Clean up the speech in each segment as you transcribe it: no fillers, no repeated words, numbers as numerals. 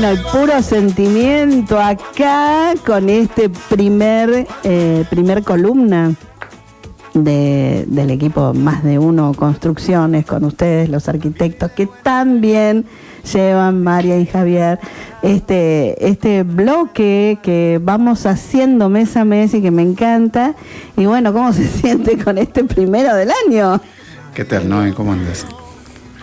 bueno, el puro sentimiento acá con este primer columna del equipo Más de Uno Construcciones, con ustedes, los arquitectos que tan bien llevan, María y Javier, este bloque que vamos haciendo mes a mes y que me encanta. Y bueno, ¿cómo se siente con este primero del año? ¿Qué tal, Noé? ¿Cómo andas?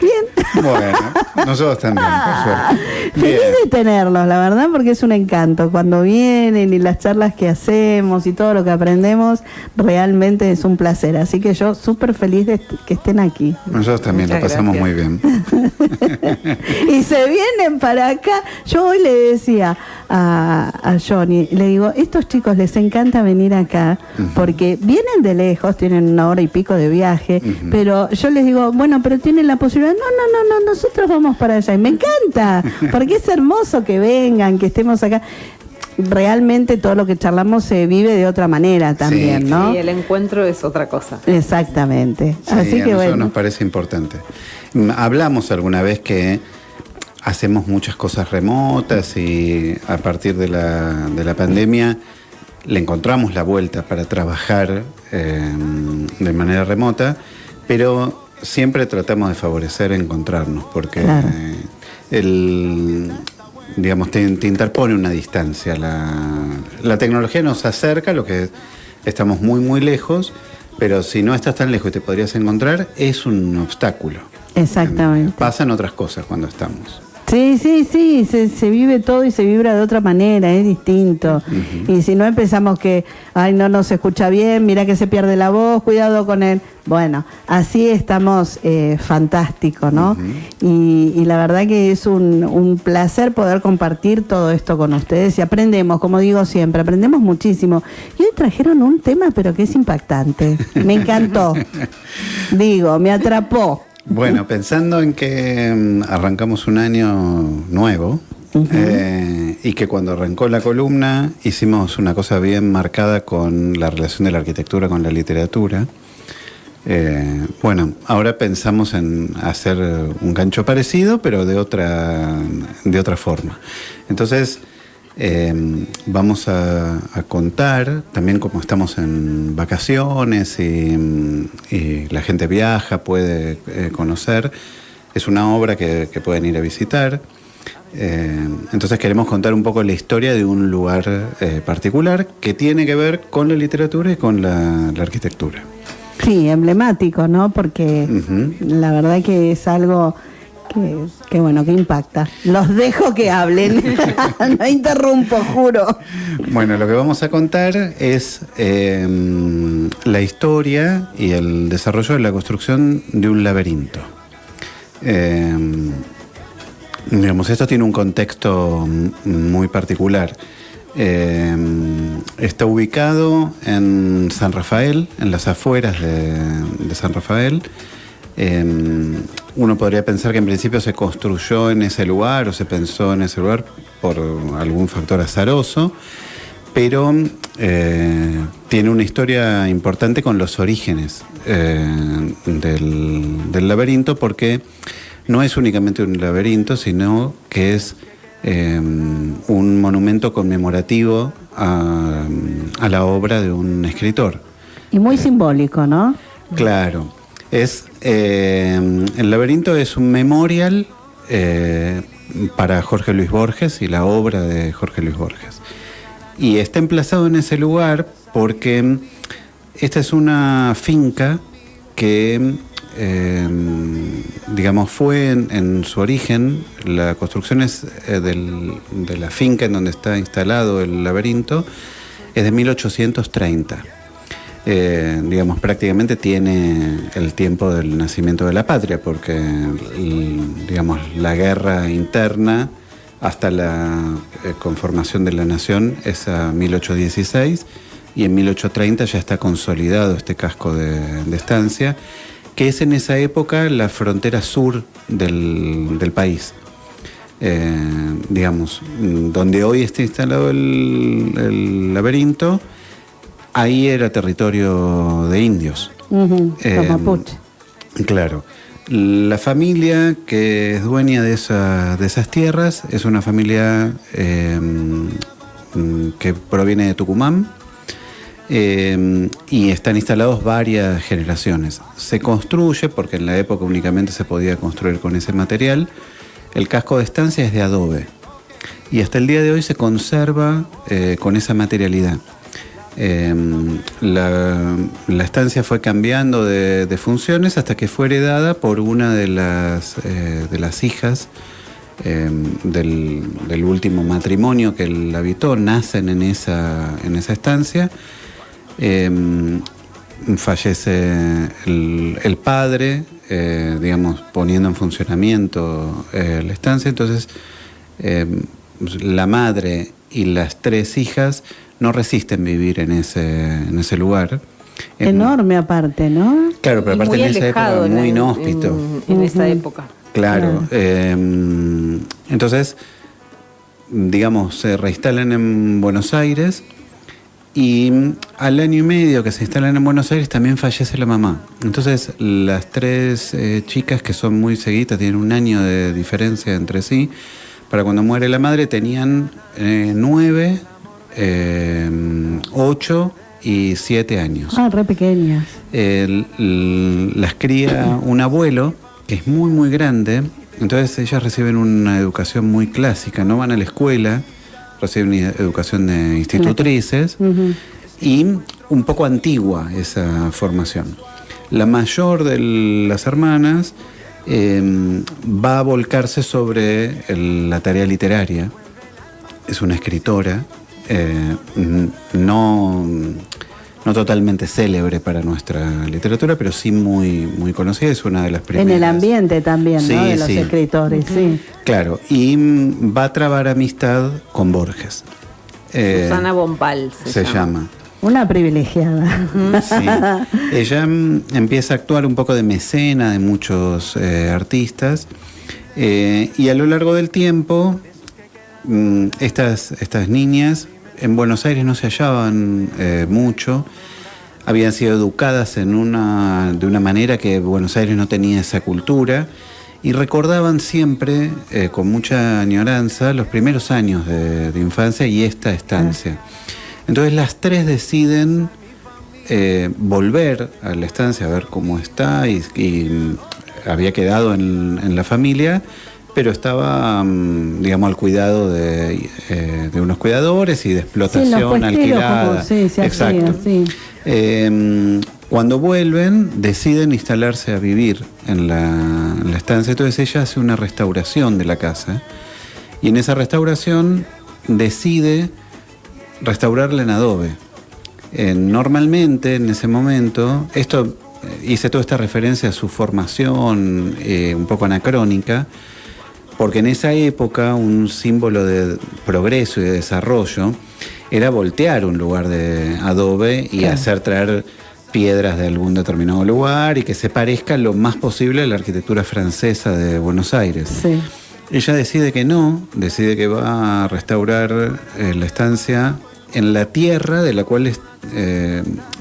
Bien. Bueno, nosotros también, por suerte. Feliz de tenerlos, la verdad, porque es un encanto. Cuando vienen y las charlas que hacemos y todo lo que aprendemos, realmente es un placer. Así que yo súper feliz de que estén aquí. Nosotros también lo pasamos muy bien. Y se vienen para acá. Yo hoy le decía a Johnny, le digo, estos chicos les encanta venir acá porque vienen de lejos, tienen 1 hora y pico de viaje, pero yo les digo, bueno, pero tienen la posibilidad, no, nosotros vamos para allá. Y me encanta, porque es hermoso que vengan, que estemos acá. Realmente todo lo que charlamos se vive de otra manera también, sí, ¿no? Sí, el encuentro es otra cosa. Exactamente. Sí, así que a nosotros bueno, nos parece importante. Hablamos alguna vez que hacemos muchas cosas remotas y a partir de la pandemia le encontramos la vuelta para trabajar de manera remota, pero siempre tratamos de favorecer encontrarnos, porque claro, digamos, te interpone una distancia. La tecnología nos acerca, lo que estamos muy, muy lejos, pero si no estás tan lejos y te podrías encontrar, es un obstáculo. exactamente. Pasan otras cosas cuando estamos. Sí, se vive todo y se vibra de otra manera, es distinto. Y si no empezamos que, no se escucha bien, mira que se pierde la voz, cuidado con él. Bueno, así estamos fantástico, ¿no? Y la verdad que es un placer poder compartir todo esto con ustedes y aprendemos, como digo siempre, aprendemos muchísimo. Y hoy trajeron un tema, pero que es impactante. Me encantó. Me atrapó. Bueno, pensando en que arrancamos un año nuevo y que cuando arrancó la columna hicimos una cosa bien marcada con la relación de la arquitectura con la literatura, bueno, ahora pensamos en hacer un gancho parecido, pero de otra forma. Entonces, vamos a contar, también como estamos en vacaciones y la gente viaja, puede conocer, es una obra que pueden ir a visitar. Entonces queremos contar un poco la historia de un lugar particular que tiene que ver con la literatura y con la arquitectura. Sí, emblemático, ¿no? Porque la verdad que es algo que bueno, que impacta. Los dejo que hablen. No interrumpo, juro. Bueno, lo que vamos a contar es la historia y el desarrollo de la construcción de un laberinto. Digamos, esto tiene un contexto muy particular. Está ubicado en San Rafael, en las afueras de San Rafael. Uno podría pensar que en principio se construyó en ese lugar o se pensó en ese lugar por algún factor azaroso, pero tiene una historia importante con los orígenes del laberinto, porque no es únicamente un laberinto, sino que es un monumento conmemorativo a la obra de un escritor. Y muy simbólico, ¿no? Claro. El laberinto es un memorial para Jorge Luis Borges y la obra de Jorge Luis Borges. Y está emplazado en ese lugar porque esta es una finca que, digamos, fue en su origen, la construcción es de la finca en donde está instalado el laberinto, es de 1830. Digamos, prácticamente tiene el tiempo del nacimiento de la patria, porque digamos, la guerra interna hasta la conformación de la nación es a 1816, y en 1830 ya está consolidado este casco de estancia, que es en esa época la frontera sur del país. Digamos, donde hoy está instalado el laberinto, ahí era territorio de indios. Los mapuche. Claro. La familia que es dueña de esas tierras es una familia que proviene de Tucumán, y están instalados varias generaciones. Se construye, porque en la época únicamente se podía construir con ese material, el casco de estancia es de adobe y hasta el día de hoy se conserva con esa materialidad. La estancia fue cambiando de funciones hasta que fue heredada por una de las hijas del último matrimonio que la habitó. Nacen en esa estancia. Fallece el padre, digamos, poniendo en funcionamiento la estancia. Entonces la madre y las 3 hijas no resisten vivir en ese lugar. Enorme aparte, ¿no? Claro, pero aparte en esa época muy inhóspito. En esa época. Claro. Entonces, digamos, se reinstalan en Buenos Aires y al año y medio que se instalan en Buenos Aires también fallece la mamá. Entonces las 3 chicas, que son muy seguidas, tienen un año de diferencia entre sí, para cuando muere la madre tenían 9, 8 y 7 años. Ah, re pequeñas. Las cría un abuelo que es muy muy grande. Entonces ellas reciben una educación muy clásica, no van a la escuela, reciben educación de institutrices. Y un poco antigua esa formación. La mayor de las hermanas va a volcarse sobre la tarea literaria. Es una escritora, no totalmente célebre para nuestra literatura, pero sí muy, muy conocida. Es una de las primeras. En el ambiente también, sí, ¿no? De los escritores, sí. Claro, y va a trabar amistad con Borges. Susana Bombal se llama. Una privilegiada. Sí. Ella empieza a actuar un poco de mecena de muchos artistas, y a lo largo del tiempo estas niñas en Buenos Aires no se hallaban mucho, habían sido educadas de una manera que Buenos Aires no tenía esa cultura, y recordaban siempre con mucha añoranza los primeros años de infancia y esta estancia. Entonces las 3 deciden volver a la estancia a ver cómo está, y había quedado en la familia, pero estaba, digamos, al cuidado de unos cuidadores y de explotación alquilada. Sí, exacto. Hacía, sí. Cuando vuelven, deciden instalarse a vivir en la estancia. Entonces ella hace una restauración de la casa, y en esa restauración decide restaurarla en adobe. Normalmente en ese momento, hice toda esta referencia a su formación un poco anacrónica, porque en esa época un símbolo de progreso y de desarrollo era voltear un lugar de adobe y hacer traer piedras de algún determinado lugar y que se parezca lo más posible a la arquitectura francesa de Buenos Aires. Sí. Ella decide que no, decide que va a restaurar la estancia en la tierra de la cual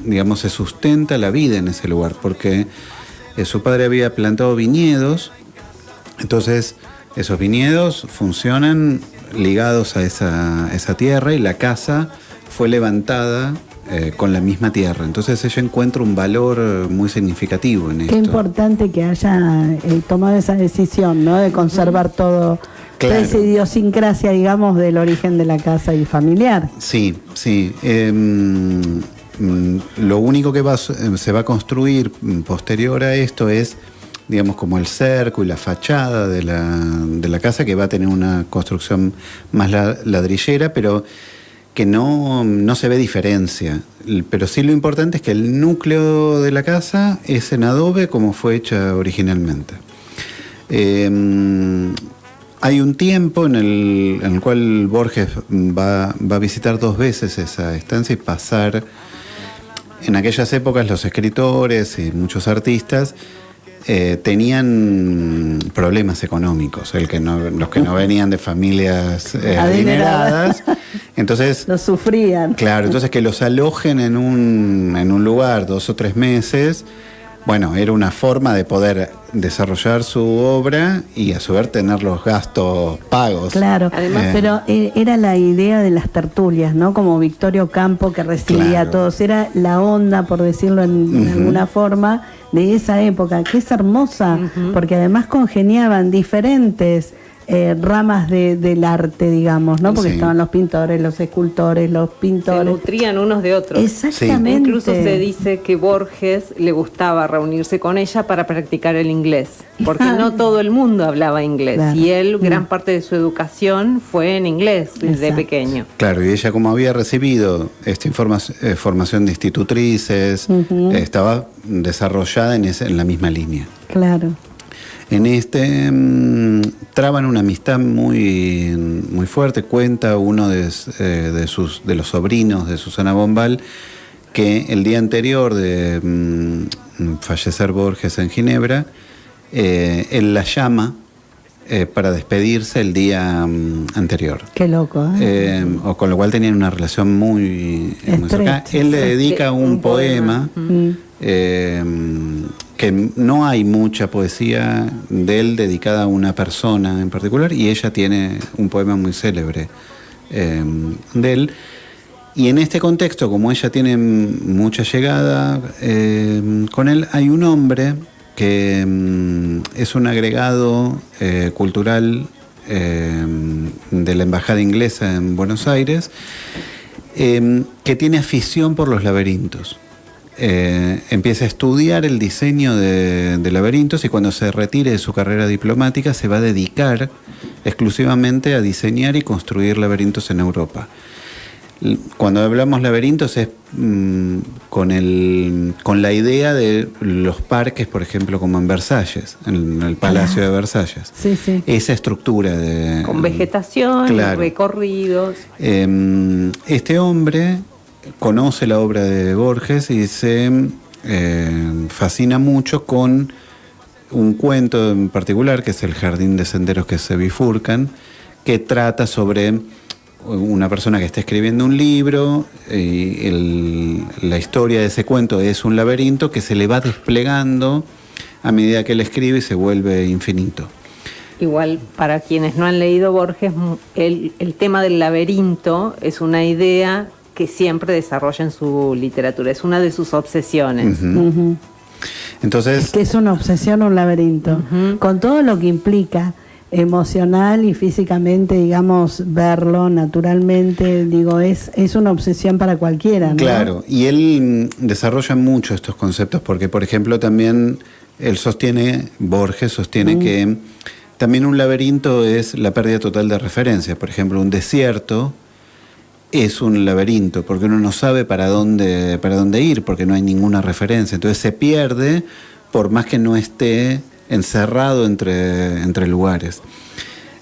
digamos, se sustenta la vida en ese lugar, porque su padre había plantado viñedos. Entonces esos viñedos funcionan ligados a esa tierra, y la casa fue levantada con la misma tierra. Entonces ella encuentra un valor muy significativo en esto. Qué importante que haya tomado esa decisión, ¿no? De conservar todo, claro, toda esa idiosincrasia, digamos, del origen de la casa y familiar. Sí, sí. Lo único que se va a construir posterior a esto es, digamos, como el cerco y la fachada de la casa, que va a tener una construcción más ladrillera, pero que no se ve diferencia. Pero sí lo importante es que el núcleo de la casa es en adobe como fue hecha originalmente. Hay un tiempo en el cual Borges va a visitar 2 veces esa estancia y pasar. En aquellas épocas los escritores y muchos artistas tenían problemas económicos, los que no venían de familias adineradas, entonces lo sufrían. Claro, entonces que los alojen en un lugar 2 o 3 meses bueno, era una forma de poder desarrollar su obra y a su vez tener los gastos pagos. Claro, además, pero era la idea de las tertulias, ¿no? Como Victorio Campo, que recibía a todos. Era la onda, por decirlo en alguna forma, de esa época, que es hermosa, porque además congeniaban diferentes ramas del arte, digamos, ¿no? Porque estaban los pintores, los escultores, los pintores. Se nutrían unos de otros. Exactamente. Incluso se dice que Borges le gustaba reunirse con ella para practicar el inglés, porque no todo el mundo hablaba inglés, claro. Y él, gran parte de su educación fue en inglés desde pequeño. Claro, y ella, como había recibido esta formación de institutrices, estaba desarrollada en la misma línea. Claro. En traban una amistad muy, muy fuerte. Cuenta uno de los sobrinos de Susana Bombal que el día anterior de fallecer Borges en Ginebra, él la llama para despedirse el día anterior. Qué loco, ¿eh? O con lo cual tenían una relación muy cercana. Él le dedica un poema. Que no hay mucha poesía de él dedicada a una persona en particular, y ella tiene un poema muy célebre de él. Y en este contexto, como ella tiene mucha llegada con él, hay un hombre que es un agregado cultural de la Embajada Inglesa en Buenos Aires, que tiene afición por los laberintos. Empieza a estudiar el diseño de laberintos, y cuando se retire de su carrera diplomática se va a dedicar exclusivamente a diseñar y construir laberintos en Europa. Cuando hablamos laberintos es con la idea de los parques, por ejemplo, como en Versalles, en el Palacio de Versalles. Sí, sí. Esa estructura con vegetación, claro. Recorridos. Este hombre conoce la obra de Borges y se fascina mucho con un cuento en particular, que es El jardín de senderos que se bifurcan, que trata sobre una persona que está escribiendo un libro, y la historia de ese cuento es un laberinto que se le va desplegando a medida que él escribe y se vuelve infinito. Igual, para quienes no han leído Borges, el tema del laberinto es una idea que siempre desarrolla en su literatura, es una de sus obsesiones. Entonces, es que es una obsesión un laberinto, con todo lo que implica emocional y físicamente, digamos, verlo naturalmente, digo, es una obsesión para cualquiera, ¿no? Claro, y él desarrolla mucho estos conceptos, porque, por ejemplo, también Borges sostiene que también un laberinto es la pérdida total de referencia. Por ejemplo, un desierto es un laberinto, porque uno no sabe para dónde ir, porque no hay ninguna referencia. Entonces se pierde por más que no esté encerrado entre lugares.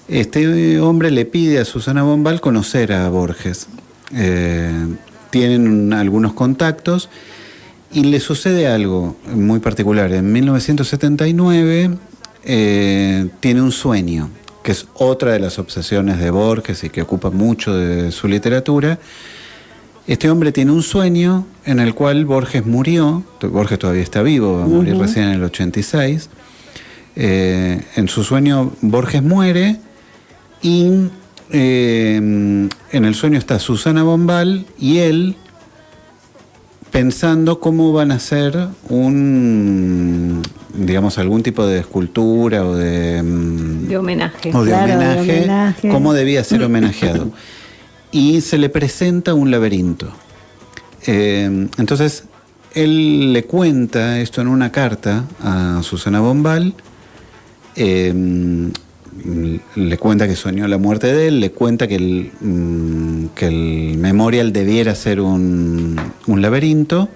Este hombre le pide a Susana Bombal conocer a Borges. Tienen algunos contactos y le sucede algo muy particular. En 1979 tiene un sueño, que es otra de las obsesiones de Borges y que ocupa mucho de su literatura. Este hombre tiene un sueño en el cual Borges murió. Borges todavía está vivo, va a morir recién en el 86. En su sueño Borges muere, y en el sueño está Susana Bombal y él pensando cómo van a hacer algún tipo de escultura o de homenaje. O de claro, homenaje, cómo debía ser homenajeado. Y se le presenta un laberinto. Entonces, él le cuenta esto en una carta a Susana Bombal. Le cuenta que soñó la muerte de él, le cuenta que el memorial debiera ser un laberinto,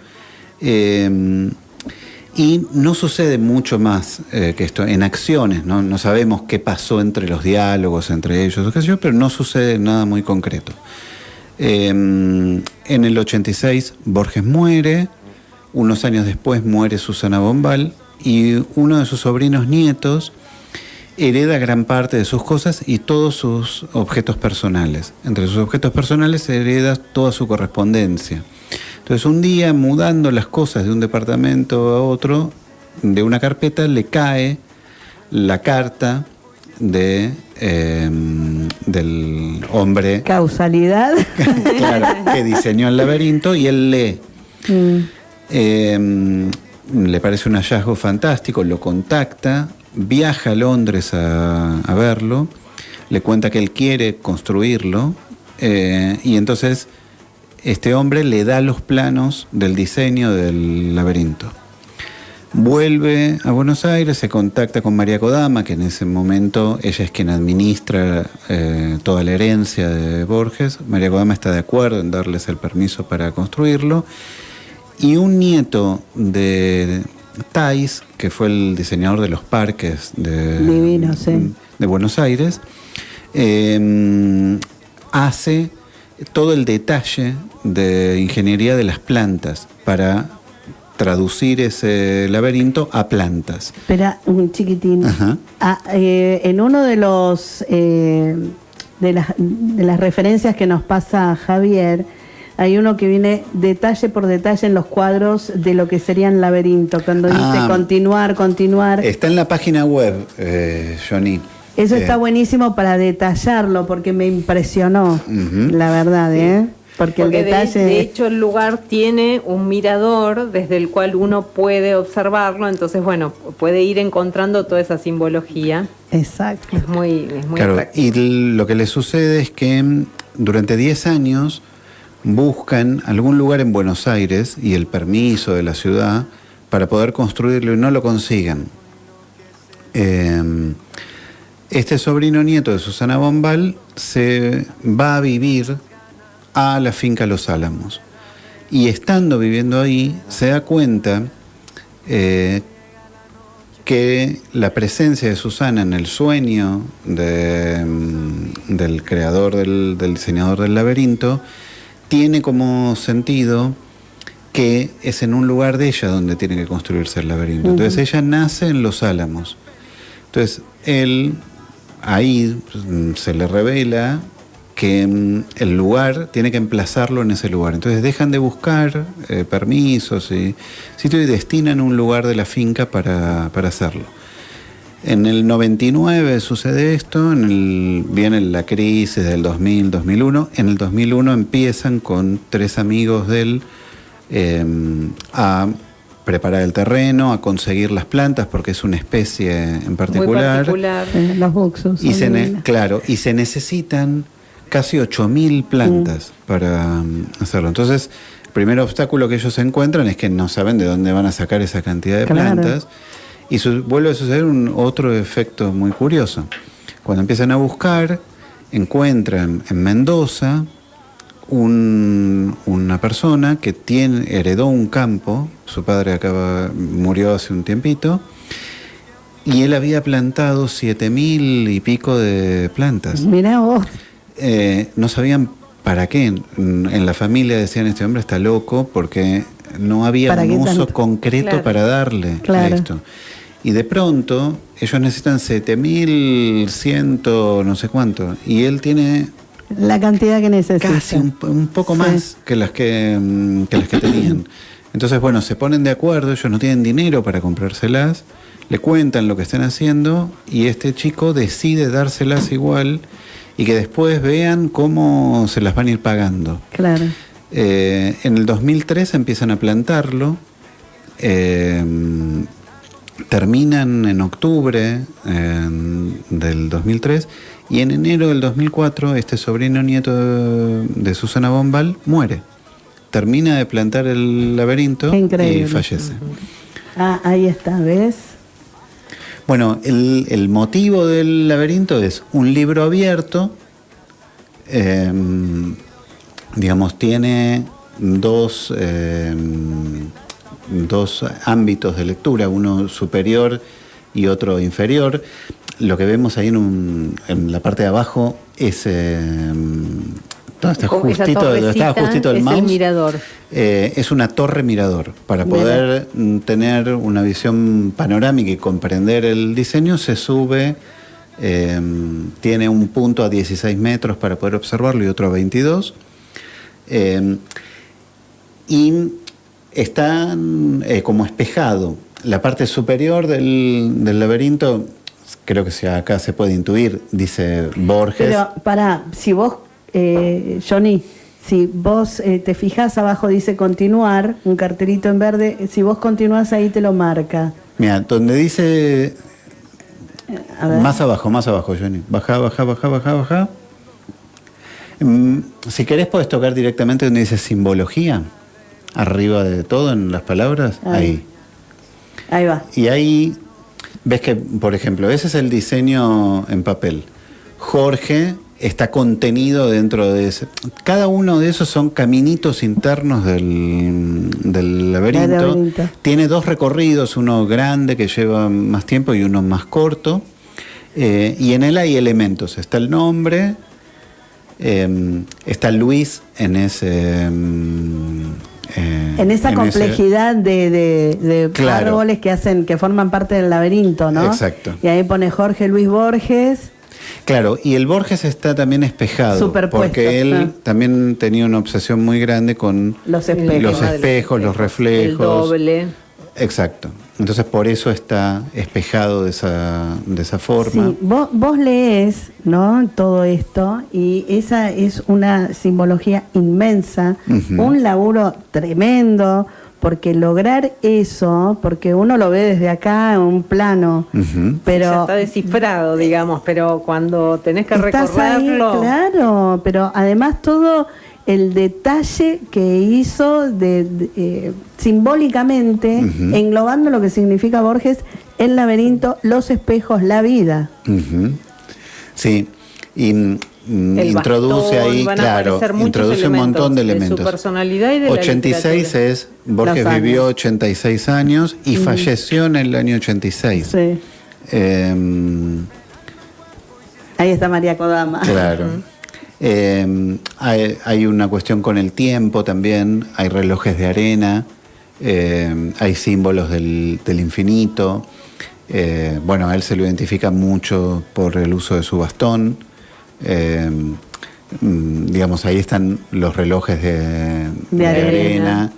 y no sucede mucho más que esto en acciones, ¿no? No sabemos qué pasó entre los diálogos entre ellos, pero no sucede nada muy concreto. En el 86 Borges muere, unos años después muere Susana Bombal, y uno de sus sobrinos nietos hereda gran parte de sus cosas y todos sus objetos personales. Entre sus objetos personales hereda toda su correspondencia. Entonces, un día, mudando las cosas de un departamento a otro, de una carpeta le cae la carta del hombre Causalidad. claro, que diseñó el laberinto, y él lee. Le parece un hallazgo fantástico, lo contacta, viaja a Londres a verlo, le cuenta que él quiere construirlo, y entonces este hombre le da los planos del diseño del laberinto. Vuelve a Buenos Aires, se contacta con María Kodama, que en ese momento ella es quien administra toda la herencia de Borges. María Kodama está de acuerdo en darles el permiso para construirlo. Y un nieto de Thais, que fue el diseñador de los parques Divino, sí, de Buenos Aires, hace todo el detalle de ingeniería de las plantas para traducir ese laberinto a plantas. Espera un chiquitín. En uno de los de las referencias que nos pasa Javier, hay uno que viene detalle por detalle en los cuadros de lo que serían laberinto, cuando dice continuar. Está en la página web, Johnny. Eso está buenísimo para detallarlo, porque me impresionó, la verdad, sí. Porque el detalle... de hecho, el lugar tiene un mirador desde el cual uno puede observarlo, entonces, bueno, puede ir encontrando toda esa simbología. Exacto. Es muy claro, atractivo. y lo que le sucede es que durante 10 años buscan algún lugar en Buenos Aires y el permiso de la ciudad para poder construirlo, y no lo consiguen. Este sobrino nieto de Susana Bombal se va a vivir a la finca Los Álamos, y estando viviendo ahí se da cuenta que la presencia de Susana en el sueño del creador, del diseñador del laberinto, tiene como sentido que es en un lugar de ella donde tiene que construirse el laberinto. Entonces ella nace en Los Álamos. Entonces él, ahí se le revela que el lugar tiene que emplazarlo en ese lugar. Entonces dejan de buscar permisos y sitio, y destinan un lugar de la finca para hacerlo. En el 99 sucede esto, viene la crisis del 2000, 2001. En el 2001 empiezan con 3 amigos de él a preparar el terreno, a conseguir las plantas, porque es una especie en particular. Muy particular. Los buxus. Y se necesitan casi 8.000 plantas para hacerlo. Entonces, el primer obstáculo que ellos encuentran es que no saben de dónde van a sacar esa cantidad de plantas. Y vuelve a suceder otro efecto muy curioso. Cuando empiezan a buscar, encuentran en Mendoza una persona que heredó un campo. Su padre murió hace un tiempito, y él había plantado 7.000 y pico de plantas. Mirá vos. No sabían para qué. En la familia decían, este hombre está loco, porque no había un uso concreto para darle a esto. Y de pronto ellos necesitan 7.100 no sé cuánto, y él tiene la cantidad que necesita, casi un poco más que las que tenían. Entonces, bueno, se ponen de acuerdo, ellos no tienen dinero para comprárselas, le cuentan lo que están haciendo, y este chico decide dárselas igual, y que después vean cómo se las van a ir pagando. Claro. En el 2003 empiezan a plantarlo, terminan en octubre del 2003, y en enero del 2004 este sobrino nieto de Susana Bombal muere. Termina de plantar el laberinto y fallece. Ahí está, ¿ves? Bueno, el motivo del laberinto es un libro abierto, digamos, tiene dos ámbitos de lectura, uno superior y otro inferior. Lo que vemos ahí en la parte de abajo es donde está justito el mouse. Es el mirador. Es una torre mirador. Para poder tener una visión panorámica y comprender el diseño, se sube, tiene un punto a 16 metros para poder observarlo y otro a 22. Y está como espejado. la parte superior del laberinto, creo que acá se puede intuir, dice Borges. Pero si vos, Johnny, si vos te fijás abajo dice continuar, un cartelito en verde, si vos continuás ahí te lo marca. Mira, donde dice más abajo, Johnny. Baja. Si querés podés tocar directamente donde dice simbología, arriba de todo en las palabras, ahí va. Y ahí ves que, por ejemplo, ese es el diseño en papel. Jorge está contenido dentro de ese. Cada uno de esos son caminitos internos del laberinto. Tiene 2 recorridos, uno grande que lleva más tiempo y uno más corto. Y en él hay elementos. Está el nombre, está Luis en ese... en esa complejidad de claro, árboles que forman parte del laberinto, ¿no? Exacto. Y ahí pone Jorge Luis Borges. Claro, y el Borges está también espejado, superpuesto, porque él también tenía una obsesión muy grande con los espejos, los reflejos. El doble. Exacto. Entonces por eso está espejado de esa forma. Sí, vos lees, ¿no?, todo esto, y esa es una simbología inmensa, un laburo tremendo, porque lograr eso, porque uno lo ve desde acá en un plano, pero ya está descifrado, digamos, pero cuando tenés que recorrerlo... Ahí, claro, pero además todo el detalle que hizo simbólicamente, englobando lo que significa Borges, el laberinto, los espejos, la vida. Sí, introduce ahí, claro, introduce un montón de elementos. De su personalidad y de 86 es, Borges vivió 86 años y falleció en el año 86. Sí. Ahí está María Kodama. Claro. Hay una cuestión con el tiempo también, hay relojes de arena, hay símbolos del infinito. Bueno, a él se lo identifica mucho por el uso de su bastón. Digamos, ahí están los relojes de arena.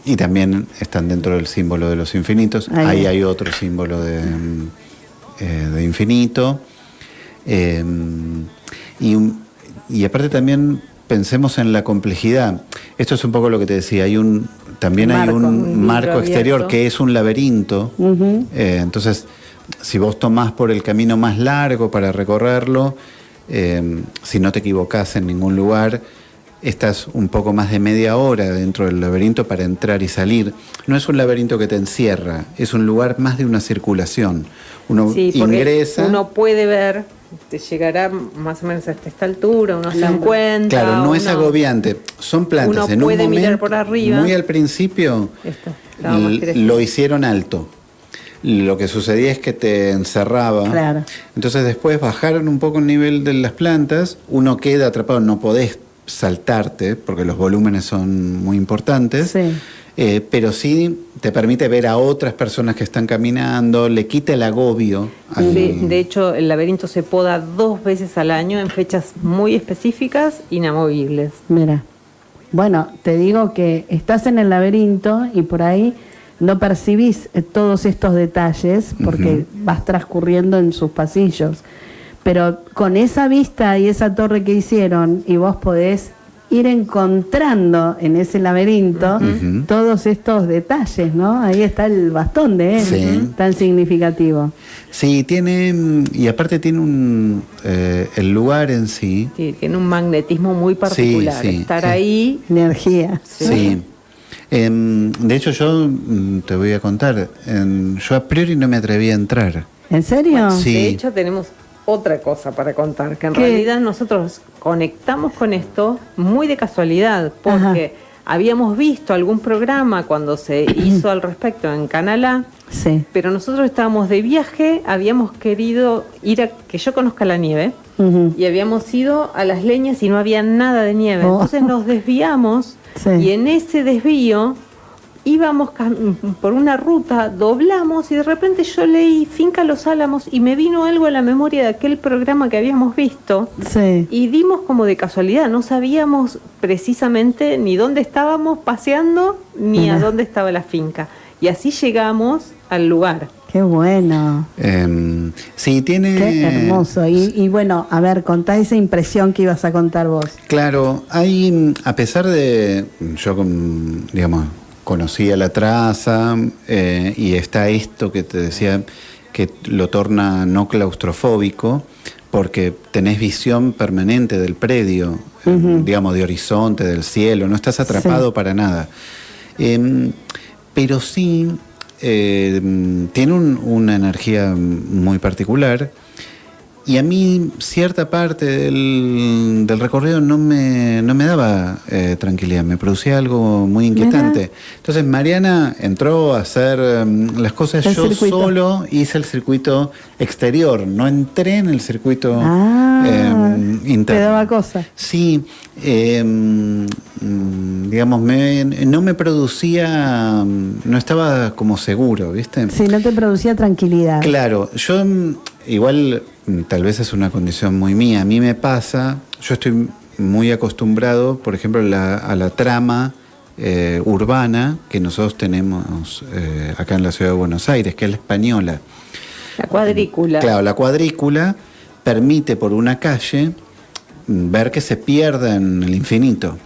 Y también están dentro del símbolo de los infinitos. Ahí hay otro símbolo de infinito. Y aparte también pensemos en la complejidad. Esto es un poco lo que te decía, hay un marco exterior que es un laberinto. Entonces, si vos tomás por el camino más largo para recorrerlo, si no te equivocás en ningún lugar, estás un poco más de media hora dentro del laberinto para entrar y salir. No es un laberinto que te encierra, es un lugar más de una circulación. Uno ingresa... Uno puede ver, te llegará más o menos hasta esta altura, uno se encuentra... Claro, no es agobiante. Son plantas. Uno puede mirar por arriba. Muy al principio lo hicieron alto. Lo que sucedía es que te encerraba. Claro. Entonces después bajaron un poco el nivel de las plantas, uno queda atrapado, no podés saltarte porque los volúmenes son muy importantes. Sí. Pero sí te permite ver a otras personas que están caminando, le quita el agobio. De hecho, el laberinto se poda 2 veces al año en fechas muy específicas, inamovibles. Mira, bueno, te digo que estás en el laberinto y por ahí no percibís todos estos detalles porque vas transcurriendo en sus pasillos. Pero con esa vista y esa torre que hicieron, y vos podés ir encontrando en ese laberinto todos estos detalles, ¿no? Ahí está el bastón de él, tan significativo. Sí, tiene, y aparte tiene el lugar en sí. Sí, tiene un magnetismo muy particular. Estar ahí. Energía. Sí. De hecho, yo te voy a contar, yo a priori no me atreví a entrar. ¿En serio? Bueno, sí. De hecho, tenemos otra cosa para contar, que en realidad nosotros conectamos con esto muy de casualidad, porque habíamos visto algún programa cuando se hizo al respecto en Canal A, pero nosotros estábamos de viaje, habíamos querido ir a que yo conozca la nieve, y habíamos ido a Las Leñas y no había nada de nieve. Entonces nos desviamos, y en ese desvío íbamos por una ruta, doblamos y de repente yo leí Finca Los Álamos y me vino algo a la memoria de aquel programa que habíamos visto y dimos como de casualidad, no sabíamos precisamente ni dónde estábamos paseando ni a dónde estaba la finca. Y así llegamos al lugar. Qué bueno. Sí, tiene... Qué hermoso. Y bueno, a ver, contá esa impresión que ibas a contar vos. Claro, hay, a pesar de, yo digamos, conocía la traza y está esto que te decía que lo torna no claustrofóbico, porque tenés visión permanente del predio, digamos, de horizonte, del cielo, no estás atrapado para nada. Pero sí tiene una energía muy particular. Y a mí cierta parte del recorrido no me daba tranquilidad, me producía algo muy inquietante. Entonces Mariana entró a hacer las cosas, yo circuito. solo hice el circuito exterior, no entré en el circuito interno. Te daba cosa. Sí, digamos, no me producía, no estaba como seguro, ¿viste? Sí, no te producía tranquilidad. Claro, yo igual tal vez es una condición muy mía. A mí me pasa, yo estoy muy acostumbrado, por ejemplo, a la trama urbana que nosotros tenemos acá en la ciudad de Buenos Aires, que es la española. La cuadrícula. Claro, la cuadrícula permite por una calle ver que se pierda en el infinito.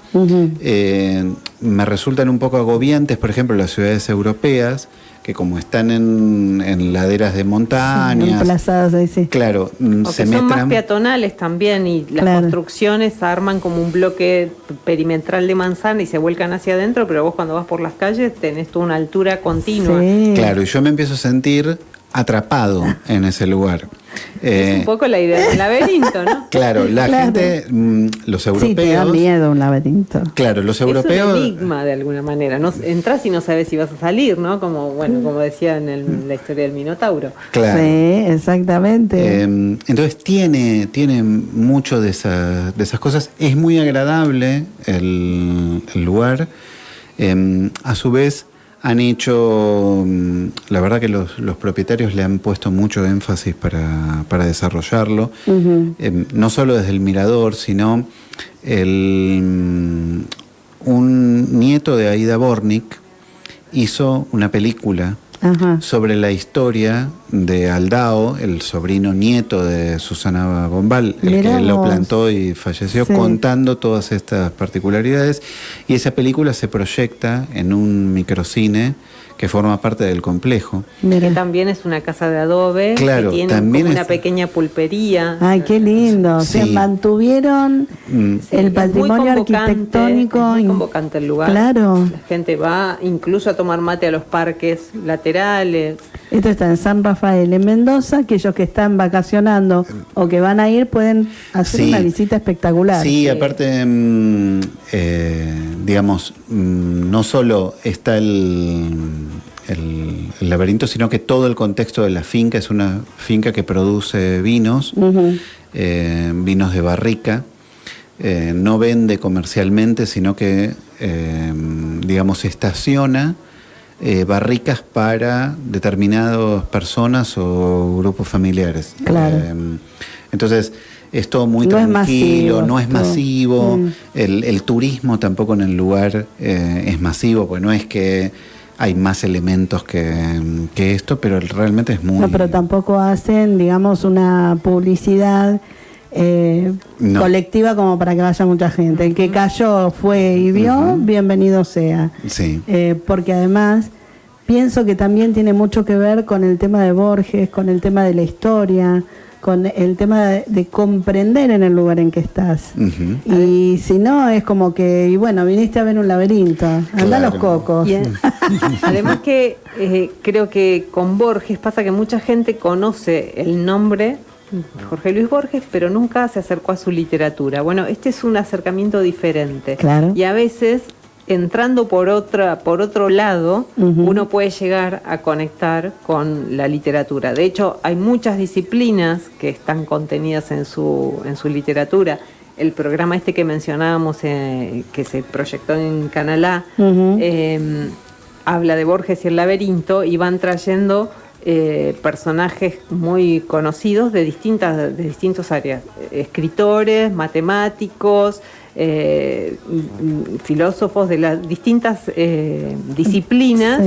Me resultan un poco agobiantes, por ejemplo, las ciudades europeas, que como están en laderas de montañas, emplazadas ahí, sí. Claro, O que son más peatonales también y las construcciones arman como un bloque perimetral de manzana y se vuelcan hacia adentro, pero vos cuando vas por las calles tenés toda una altura continua. Sí. Claro, y yo me empiezo a sentir atrapado en ese lugar. Es un poco la idea del laberinto, ¿no? Claro, la gente, los europeos... Sí, te da miedo un laberinto. Claro, los europeos... Es un enigma de alguna manera. No, entras y no sabes si vas a salir, ¿no? Como como decía en la historia del Minotauro. Claro. Sí, exactamente. Entonces tiene mucho de esas cosas. Es muy agradable el lugar. A su vez... Han hecho, la verdad que los propietarios le han puesto mucho énfasis para desarrollarlo, no solo desde el mirador, sino un nieto de Aida Bornik hizo una película sobre la historia de Aldao, el sobrino nieto de Susana Bombal, el que lo plantó y falleció, contando todas estas particularidades. Y esa película se proyecta en un microcine que forma parte del complejo. Que también es una casa de adobe, claro, que tiene también como una pequeña pulpería. Ay, qué lindo. Sí. O sea, mantuvieron el patrimonio arquitectónico. Muy convocante el lugar. Claro. La gente va incluso a tomar mate a los parques laterales. Esto está en San Rafael, en Mendoza. Aquellos que están vacacionando o que van a ir pueden hacer una visita espectacular. Sí, aparte, digamos, no solo está el laberinto, sino que todo el contexto de la finca es una finca que produce vinos, vinos de barrica, no vende comercialmente, sino que, digamos, estaciona barricas para determinadas personas o grupos familiares. Claro. Entonces, es todo muy tranquilo, no es masivo. El turismo tampoco en el lugar es masivo, pues no es que hay más elementos que esto, pero realmente es muy... No, pero tampoco hacen, digamos, una publicidad colectiva como para que vaya mucha gente. El que cayó, fue y vio, bienvenido sea. Sí. Porque además pienso que también tiene mucho que ver con el tema de Borges, con el tema de la historia, con el tema de comprender en el lugar en que estás. Y si no, es como que, y bueno, viniste a ver un laberinto, anda a los cocos. Además que creo que con Borges pasa que mucha gente conoce el nombre Jorge Luis Borges, pero nunca se acercó a su literatura. Bueno, este es un acercamiento diferente. Claro. Y a veces, entrando por otro lado, uno puede llegar a conectar con la literatura. De hecho, hay muchas disciplinas que están contenidas en su literatura. El programa este que mencionábamos, que se proyectó en Canal A, habla de Borges y el laberinto, y van trayendo personajes muy conocidos de distintas áreas, escritores, matemáticos, filósofos de las distintas disciplinas,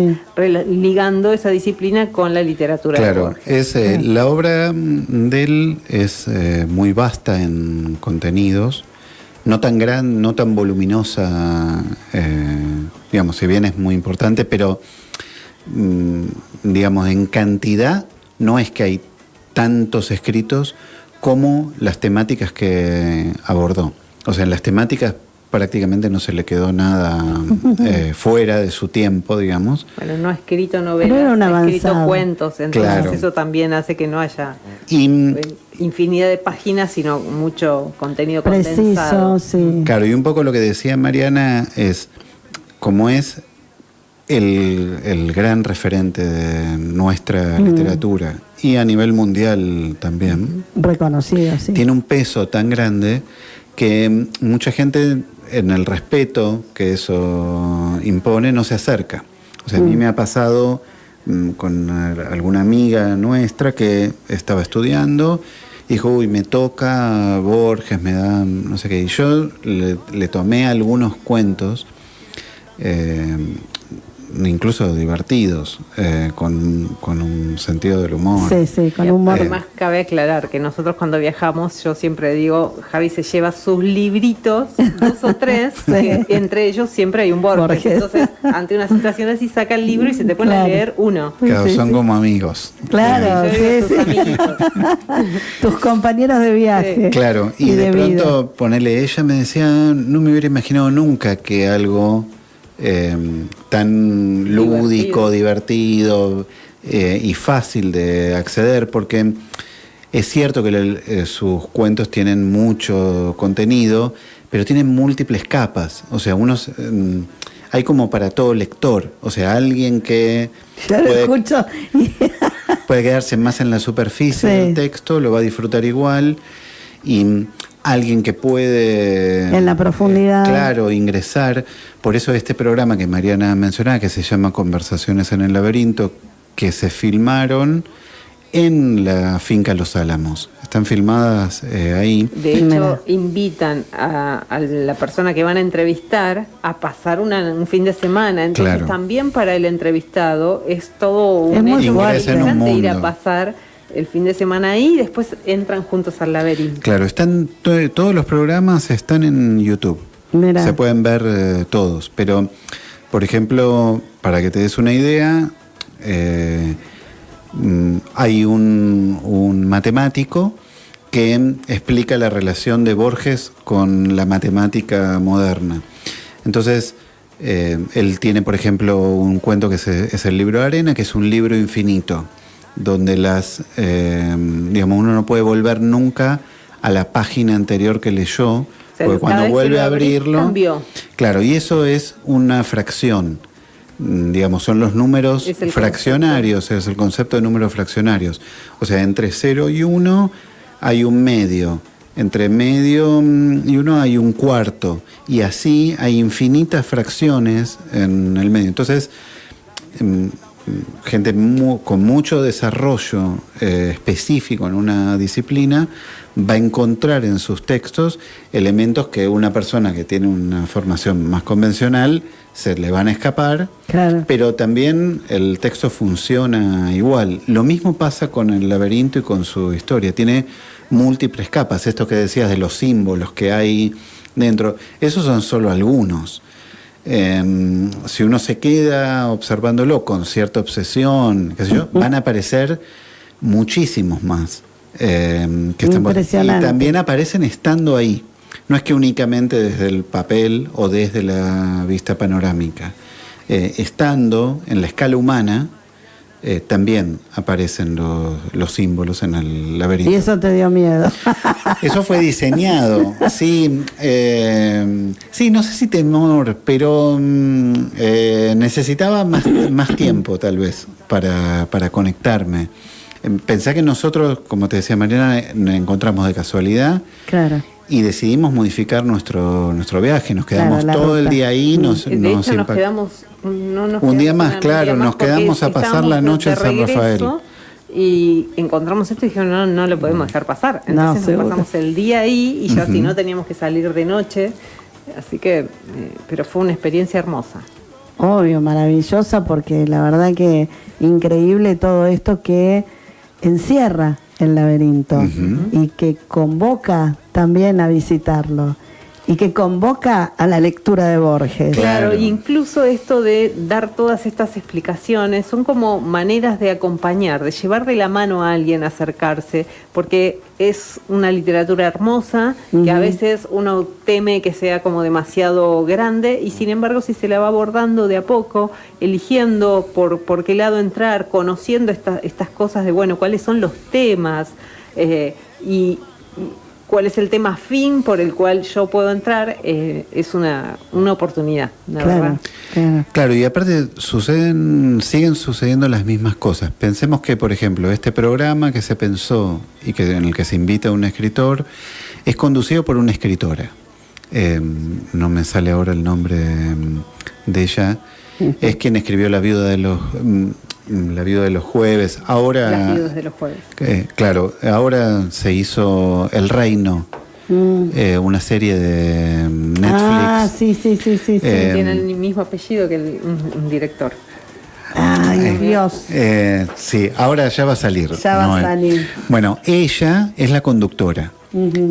ligando esa disciplina con la literatura. Claro, la obra de él es muy vasta en contenidos, no tan gran, no tan voluminosa, digamos, si bien es muy importante, pero digamos, en cantidad no es que hay tantos escritos como las temáticas que abordó. O sea, en las temáticas prácticamente no se le quedó nada fuera de su tiempo, digamos. Bueno, no ha escrito novelas, ha escrito cuentos, entonces eso también hace que no haya infinidad de páginas, sino mucho contenido condensado. Sí. Claro, y un poco lo que decía Mariana es, como es el gran referente de nuestra literatura y a nivel mundial también. Reconocido, sí. Tiene un peso tan grande que mucha gente, en el respeto que eso impone, no se acerca. O sea, a mí me ha pasado con alguna amiga nuestra que estaba estudiando, dijo, uy, me toca Borges, me da no sé qué. Y yo le tomé algunos cuentos, incluso divertidos, con un sentido del humor. Sí, con humor. Además, cabe aclarar que nosotros cuando viajamos, yo siempre digo, Javi se lleva sus libritos, 2 o 3, que entre ellos siempre hay un Borges. Entonces, ante una situación así, saca el libro y se te pone a leer uno. Claro, son como amigos. Claro, tus compañeros de viaje. Sí. Claro, y de pronto, ponele, ella me decía, no me hubiera imaginado nunca que algo tan lúdico, divertido y fácil de acceder, porque es cierto que sus cuentos tienen mucho contenido, pero tienen múltiples capas. O sea, hay como para todo lector. O sea, alguien que puede quedarse más en la superficie del texto, lo va a disfrutar igual, y alguien que puede en la profundidad, claro, ingresar. Por eso este programa que Mariana mencionaba, que se llama Conversaciones en el Laberinto, que se filmaron en la finca Los Álamos, están filmadas ahí. De hecho, invitan a la persona que van a entrevistar a pasar un fin de semana. Entonces, también para el entrevistado es todo un hecho muy interesante ir a pasar el fin de semana ahí y después entran juntos al laberinto. Claro, todos los programas están en YouTube. Mirá. Se pueden ver todos, pero por ejemplo, para que te des una idea, hay un matemático que explica la relación de Borges con la matemática moderna. Entonces, él tiene, por ejemplo, un cuento que es el libro de arena, que es un libro infinito, donde digamos, uno no puede volver nunca a la página anterior que leyó, porque cuando vuelve a abrirlo, cambió. Claro, y eso es una fracción, digamos, son los números fraccionarios, es el concepto de números fraccionarios. O sea, entre 0 y 1 hay un medio, entre medio y 1 hay un cuarto, y así hay infinitas fracciones en el medio. Entonces, gente con mucho desarrollo específico en una disciplina va a encontrar en sus textos elementos que una persona que tiene una formación más convencional se le van a escapar, pero también el texto funciona igual. Lo mismo pasa con el laberinto y con su historia. Tiene múltiples capas. Esto que decías de los símbolos que hay dentro, esos son solo algunos. Si uno se queda observándolo con cierta obsesión, qué sé yo, van a aparecer muchísimos más. Y también aparecen estando ahí. No es que únicamente desde el papel o desde la vista panorámica. Estando en la escala humana, también aparecen los símbolos en el laberinto. ¿Y eso te dio miedo? Eso fue diseñado, sí, no sé si temor, pero necesitaba más tiempo tal vez para conectarme. Pensá que nosotros, como te decía Mariana, nos encontramos de casualidad. Claro. Y decidimos modificar nuestro viaje, nos quedamos todo el día ahí, nos quedamos un día más, claro, nos quedamos a pasar la noche en San Rafael. y encontramos esto y dijimos, no lo podemos dejar pasar. Entonces nos pasamos el día ahí y ya si no teníamos que salir de noche. Así que, pero fue una experiencia hermosa. Obvio, maravillosa, porque la verdad que increíble todo esto que encierra el laberinto y que convoca también a visitarlo. Y que convoca a la lectura de Borges. Claro, incluso esto de dar todas estas explicaciones son como maneras de acompañar, de llevar de la mano a alguien a acercarse, porque es una literatura hermosa que a veces uno teme que sea como demasiado grande y sin embargo si se la va abordando de a poco, eligiendo por qué lado entrar, conociendo estas cosas de, bueno, cuáles son los temas y cuál es el tema fin por el cual yo puedo entrar, es una oportunidad, la verdad. Claro, y aparte siguen sucediendo las mismas cosas. Pensemos que, por ejemplo, este programa que se pensó y en el que se invita a un escritor, es conducido por una escritora. No me sale ahora el nombre de ella. Es quien escribió La viuda de los jueves. Ahora, Las viudas de los jueves. Claro, ahora se hizo El Reino, una serie de Netflix. Ah, sí. Tiene el mismo apellido que un director. Ay, Dios. Sí, ahora ya va a salir. Va a salir. Bueno, ella es la conductora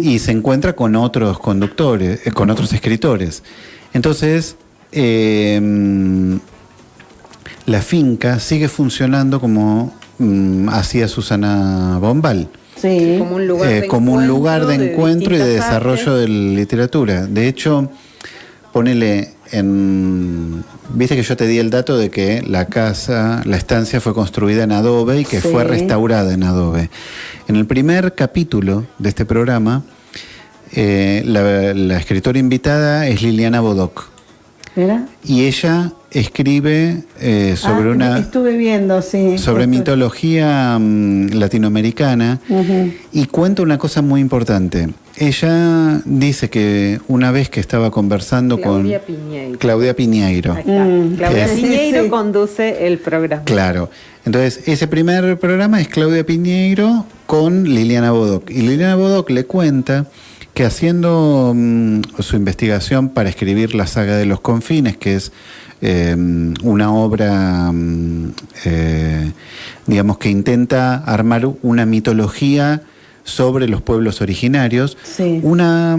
y se encuentra con otros conductores, con otros escritores. Entonces, la finca sigue funcionando como hacía Susana Bombal. Sí. Como un lugar de encuentro y de desarrollo de literatura. De hecho, ponele viste que yo te di el dato de que la estancia fue construida en adobe y que fue restaurada en adobe. En el primer capítulo de este programa, la escritora invitada es Liliana Bodoc. ¿Era? Y ella escribe sobre estuve viendo, sí. Sobre mitología latinoamericana y cuenta una cosa muy importante. Ella dice que una vez que estaba conversando con Claudia Piñeiro. Claudia Piñeiro conduce el programa. Claro. Entonces, ese primer programa es Claudia Piñeiro con Liliana Bodoc. Y Liliana Bodoc le cuenta que haciendo su investigación para escribir la saga de los confines, que es una obra, digamos, que intenta armar una mitología sobre los pueblos originarios, una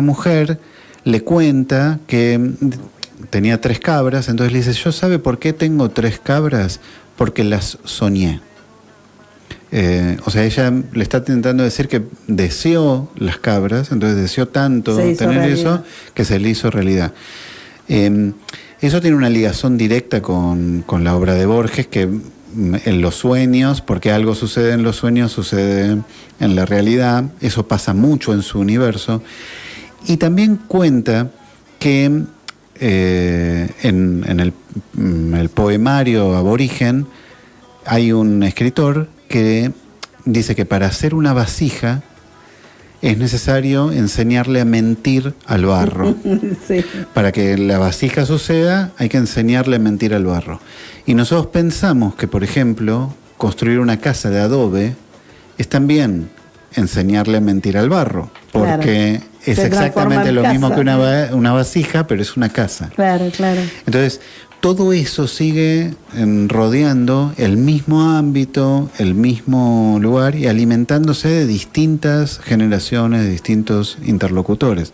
mujer le cuenta que tenía 3 cabras, entonces le dice, ¿yo sabe por qué tengo 3 cabras? Porque las soñé. O sea, ella le está intentando decir que deseó las cabras, entonces deseó tanto tener eso que se le hizo realidad. Eso tiene una ligación directa con la obra de Borges, que en los sueños, porque algo sucede en los sueños, sucede en la realidad, eso pasa mucho en su universo. Y también cuenta que en el poemario aborigen hay un escritor que dice que para hacer una vasija es necesario enseñarle a mentir al barro. Para que la vasija suceda hay que enseñarle a mentir al barro. Y nosotros pensamos que, por ejemplo, construir una casa de adobe es también enseñarle a mentir al barro, porque es exactamente lo mismo que una vasija, pero es una casa. Claro. Entonces, todo eso sigue rodeando el mismo ámbito, el mismo lugar y alimentándose de distintas generaciones, de distintos interlocutores.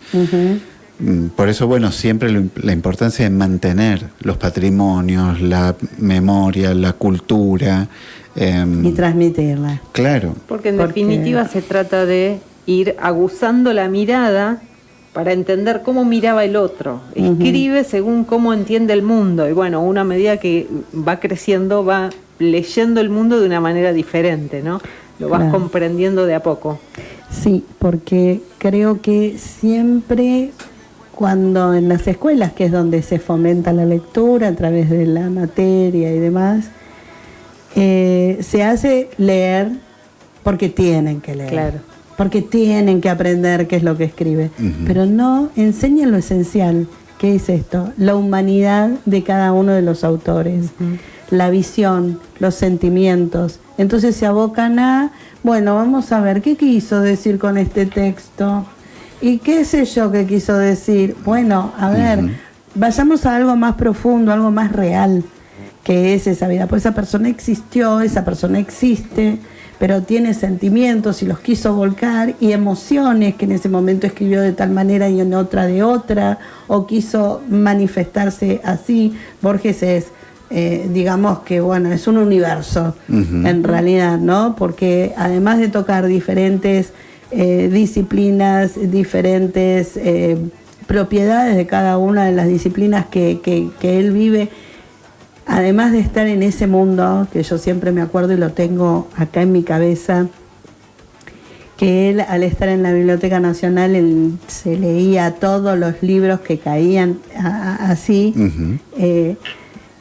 Por eso, bueno, siempre la importancia de mantener los patrimonios, la memoria, la cultura. Y transmitirla. Claro. Porque en definitiva se trata de ir aguzando la mirada para entender cómo miraba el otro. Escribe según cómo entiende el mundo. Y bueno, una medida que va creciendo, va leyendo el mundo de una manera diferente, ¿no? Lo vas comprendiendo de a poco. Sí, porque creo que siempre cuando en las escuelas, que es donde se fomenta la lectura a través de la materia y demás, se hace leer porque tienen que leer. Claro. Porque tienen que aprender qué es lo que escribe. Pero no enseñan lo esencial, que es esto, la humanidad de cada uno de los autores. la visión, los sentimientos. Entonces se abocan a, bueno, vamos a ver, ¿qué quiso decir con este texto? ¿Y qué sé yo qué quiso decir? Bueno, a ver, vayamos a algo más profundo, algo más real, que es esa vida. Pues esa persona existió, esa persona existe, pero tiene sentimientos y los quiso volcar, y emociones que en ese momento escribió de tal manera y en otra de otra, o quiso manifestarse así. Borges es, digamos que, bueno, es un universo en realidad, ¿no? Porque además de tocar diferentes disciplinas, diferentes propiedades de cada una de las disciplinas que él vive, además de estar en ese mundo, que yo siempre me acuerdo y lo tengo acá en mi cabeza, que él, al estar en la Biblioteca Nacional, él se leía todos los libros que caían así.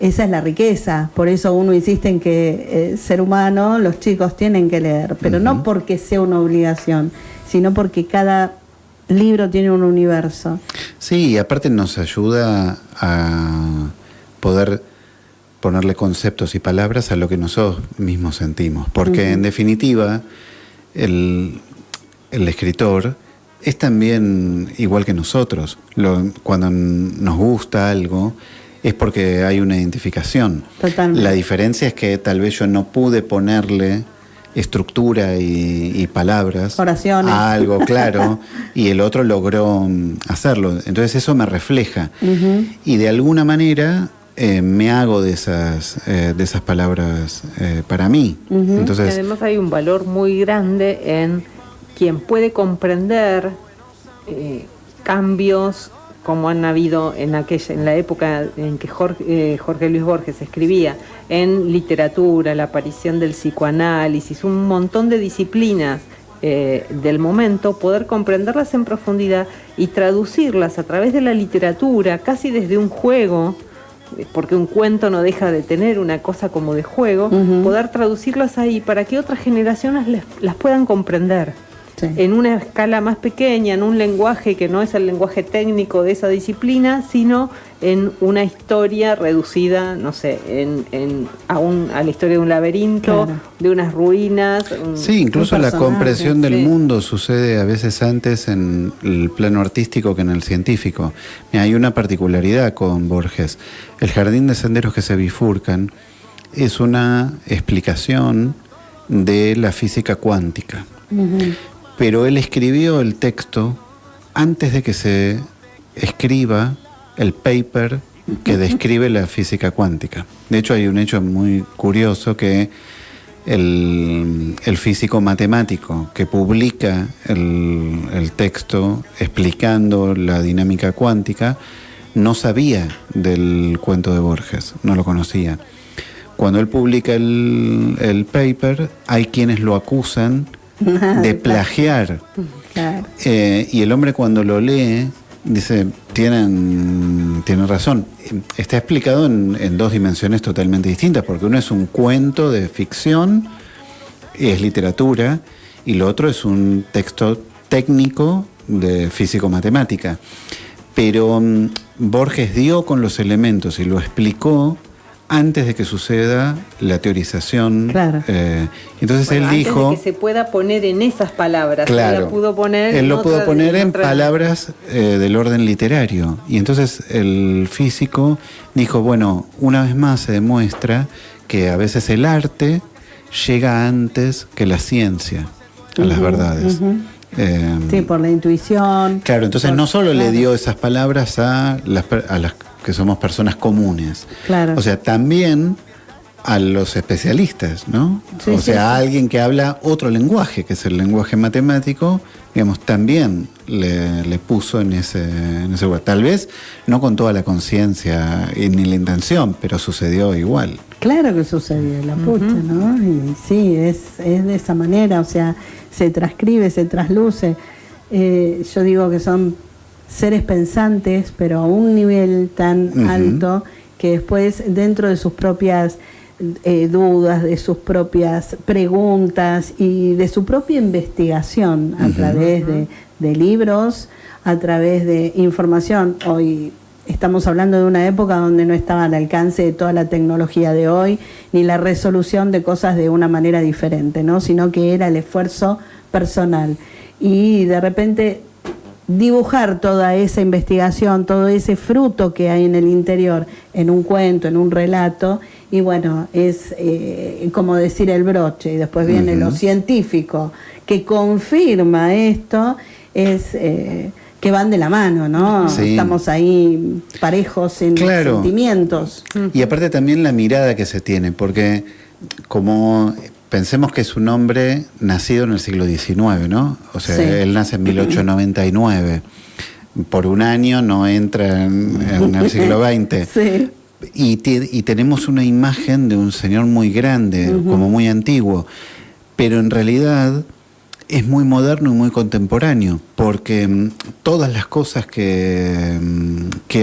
Esa es la riqueza. Por eso uno insiste en que ser humano, los chicos tienen que leer, pero no porque sea una obligación, sino porque cada libro tiene un universo. Sí, y aparte nos ayuda a poder ponerle conceptos y palabras a lo que nosotros mismos sentimos, porque en definitiva el escritor es también igual que nosotros. Cuando nos gusta algo es porque hay una identificación. Totalmente. La diferencia es que tal vez yo no pude ponerle estructura y palabras, oraciones, a algo, claro, y el otro logró hacerlo. Entonces eso me refleja. Y de alguna manera me hago de esas palabras para mí. Entonces, además hay un valor muy grande en quien puede comprender cambios como han habido en la época en que Jorge Luis Borges escribía, en literatura, la aparición del psicoanálisis, un montón de disciplinas del momento, poder comprenderlas en profundidad y traducirlas a través de la literatura, casi desde un juego, porque un cuento no deja de tener una cosa como de juego, poder traducirlas ahí para que otras generaciones las puedan comprender. Sí. En una escala más pequeña, en un lenguaje que no es el lenguaje técnico de esa disciplina, sino en una historia reducida, no sé, a la historia de un laberinto, claro, de unas ruinas. Sí, incluso la comprensión del mundo sucede a veces antes en el plano artístico que en el científico. Hay una particularidad con Borges. El jardín de senderos que se bifurcan es una explicación de la física cuántica. Pero él escribió el texto antes de que se escriba el paper que describe la física cuántica. De hecho, hay un hecho muy curioso que el físico matemático que publica el texto explicando la dinámica cuántica no sabía del cuento de Borges, no lo conocía. Cuando él publica el paper, hay quienes lo acusan de plagiar. Claro. Y el hombre, cuando lo lee, dice, tienen razón. Está explicado en dos dimensiones totalmente distintas, porque uno es un cuento de ficción, es literatura, y lo otro es un texto técnico de físico-matemática. Pero Borges dio con los elementos y lo explicó antes de que suceda la teorización. Claro. Entonces él dijo, antes de que se pueda poner en esas palabras. Claro, él lo pudo poner en palabras del orden literario. Y entonces el físico dijo, bueno, una vez más se demuestra que a veces el arte llega antes que la ciencia a las verdades. Sí, por la intuición. Claro, entonces no solo le dio esas palabras a las que somos personas comunes. Claro. O sea, también a los especialistas, ¿no? Sí, o sea, a alguien que habla otro lenguaje, que es el lenguaje matemático, digamos, también le puso en ese lugar. Tal vez no con toda la conciencia ni la intención, pero sucedió igual. Claro que sucedió, la pucha, ¿no? Y sí, es de esa manera, o sea, se transcribe, se trasluce. Yo digo que son seres pensantes, pero a un nivel tan alto que después, dentro de sus propias dudas, de sus propias preguntas y de su propia investigación a través de libros, a través de información. Hoy estamos hablando de una época donde no estaba al alcance de toda la tecnología de hoy, ni la resolución de cosas de una manera diferente, ¿no? Sino que era el esfuerzo personal. Y de repente dibujar toda esa investigación, todo ese fruto que hay en el interior, en un cuento, en un relato, y bueno, es como decir el broche, y después viene lo científico, que confirma esto, es que van de la mano, ¿no? Sí. Estamos ahí parejos en los sentimientos. Y aparte también la mirada que se tiene, porque como pensemos que es un hombre nacido en el siglo XIX, ¿no? O sea, él nace en 1899. Por un año no entra en el siglo XX. Sí. Y tenemos una imagen de un señor muy grande, como muy antiguo. Pero en realidad es muy moderno y muy contemporáneo, porque todas las cosas que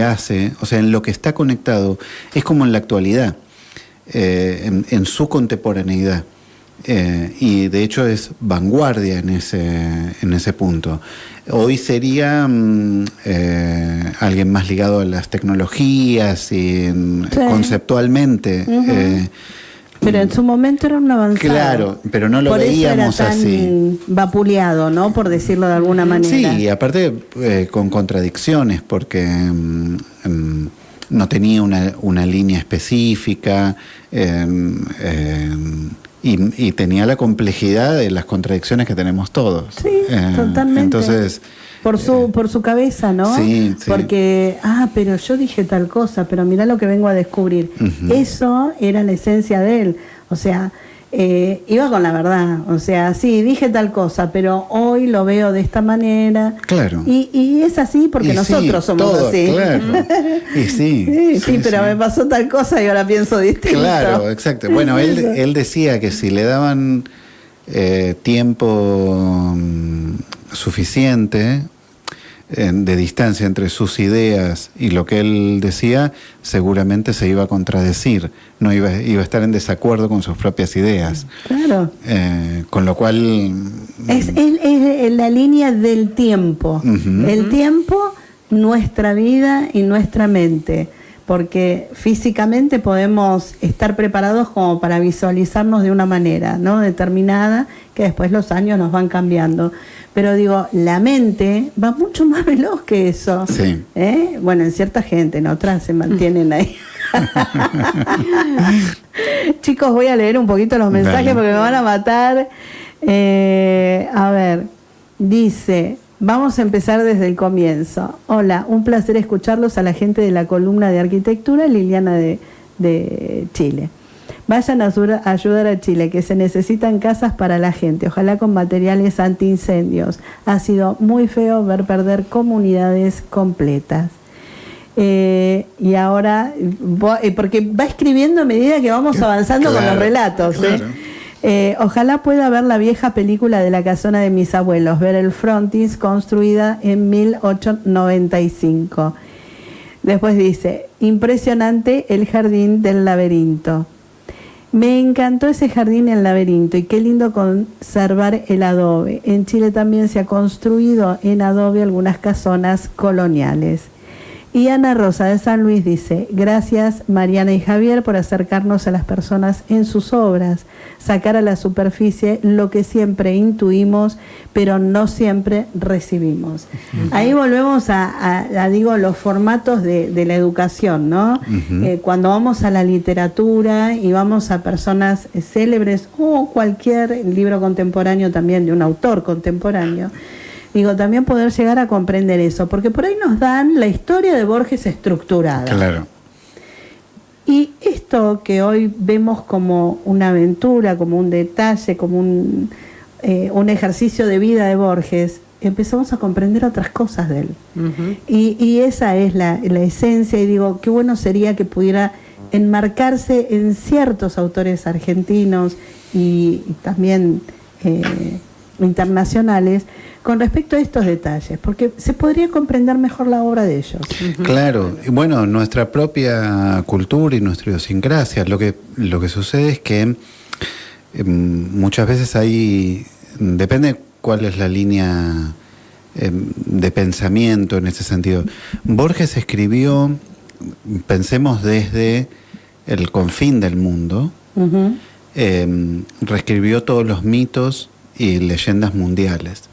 hace, o sea, en lo que está conectado, es como en la actualidad, en su contemporaneidad. Y de hecho es vanguardia en ese punto. Hoy sería alguien más ligado a las tecnologías y conceptualmente. Pero en su momento era un avanzado. Claro, pero no lo veíamos era tan así. Vapuleado, ¿no? Por decirlo de alguna manera. Sí, y aparte con contradicciones, porque no tenía una línea específica. Y tenía la complejidad de las contradicciones que tenemos todos. Sí, totalmente. Entonces, por su cabeza, ¿no? Sí, sí. Porque, pero yo dije tal cosa, pero mirá lo que vengo a descubrir. Eso era la esencia de él. O sea, iba con la verdad. O sea, sí, dije tal cosa, pero hoy lo veo de esta manera. Claro. Y es así porque nosotros somos todo, así. Claro. Y sí, pero me pasó tal cosa y ahora pienso distinto. Claro, exacto. Bueno, él decía que si le daban tiempo suficiente de distancia entre sus ideas y lo que él decía, seguramente se iba a contradecir, no iba a estar en desacuerdo con sus propias ideas. Claro. Con lo cual... Es la línea del tiempo. El tiempo, nuestra vida y nuestra mente. Porque físicamente podemos estar preparados como para visualizarnos de una manera, ¿no? Determinada, que después los años nos van cambiando. Pero digo, la mente va mucho más veloz que eso. Sí. Bueno, en cierta gente, en otras se mantienen ahí. Chicos, voy a leer un poquito los mensajes porque me van a matar. A ver, dice... Vamos a empezar desde el comienzo. Hola, un placer escucharlos a la gente de la columna de arquitectura, Liliana de Chile. Vayan a ayudar a Chile, que se necesitan casas para la gente, ojalá con materiales antiincendios. Ha sido muy feo ver perder comunidades completas. Y ahora, porque va escribiendo a medida que vamos avanzando con los relatos. Claro. Ojalá pueda ver la vieja película de la casona de mis abuelos, ver el frontis construida en 1895. Después dice, impresionante el jardín del laberinto. Me encantó ese jardín en el laberinto y qué lindo conservar el adobe. En Chile también se ha construido en adobe algunas casonas coloniales. Y Ana Rosa de San Luis dice, gracias Mariana y Javier por acercarnos a las personas en sus obras, sacar a la superficie lo que siempre intuimos, pero no siempre recibimos. Ahí volvemos a los formatos de la educación, ¿no? Cuando vamos a la literatura y vamos a personas célebres o cualquier libro contemporáneo también de un autor contemporáneo, digo, también poder llegar a comprender eso, porque por ahí nos dan la historia de Borges estructurada. Claro. Y esto que hoy vemos como una aventura, como un detalle, como un ejercicio de vida de Borges, empezamos a comprender otras cosas de él. Y esa es la esencia, y digo, qué bueno sería que pudiera enmarcarse en ciertos autores argentinos y también internacionales, con respecto a estos detalles, porque se podría comprender mejor la obra de ellos. Claro, y bueno, nuestra propia cultura y nuestra idiosincrasia, lo que sucede es que muchas veces depende cuál es la línea de pensamiento en ese sentido. Borges escribió, pensemos desde el confín del mundo, reescribió todos los mitos y leyendas mundiales.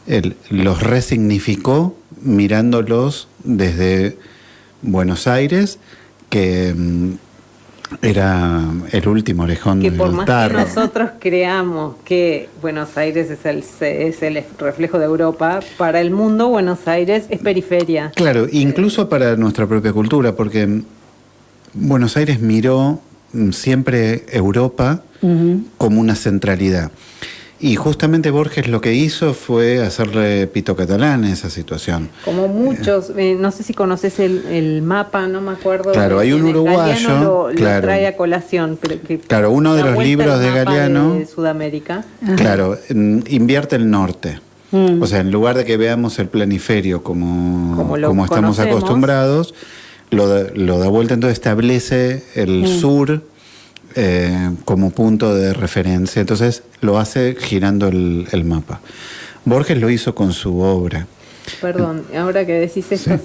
Él los resignificó mirándolos desde Buenos Aires, que era el último orejón que del por más tarro. que nosotros creamos que Buenos Aires es el reflejo de Europa, para el mundo Buenos Aires es periferia. Claro, incluso para nuestra propia cultura, porque Buenos Aires miró siempre Europa como una centralidad. Y justamente Borges lo que hizo fue hacerle pito catalán a esa situación. Como muchos, no sé si conoces el mapa, no me acuerdo. Claro, hay un uruguayo, lo claro, trae a colación. Pero que claro, uno de los libros de Galeano, de Sudamérica. claro, invierte el norte. O sea, en lugar de que veamos el planiferio como estamos acostumbrados, lo da vuelta, entonces establece el sur como punto de referencia. Entonces lo hace girando el mapa. Borges lo hizo con su obra. Perdón, ahora que decís esto,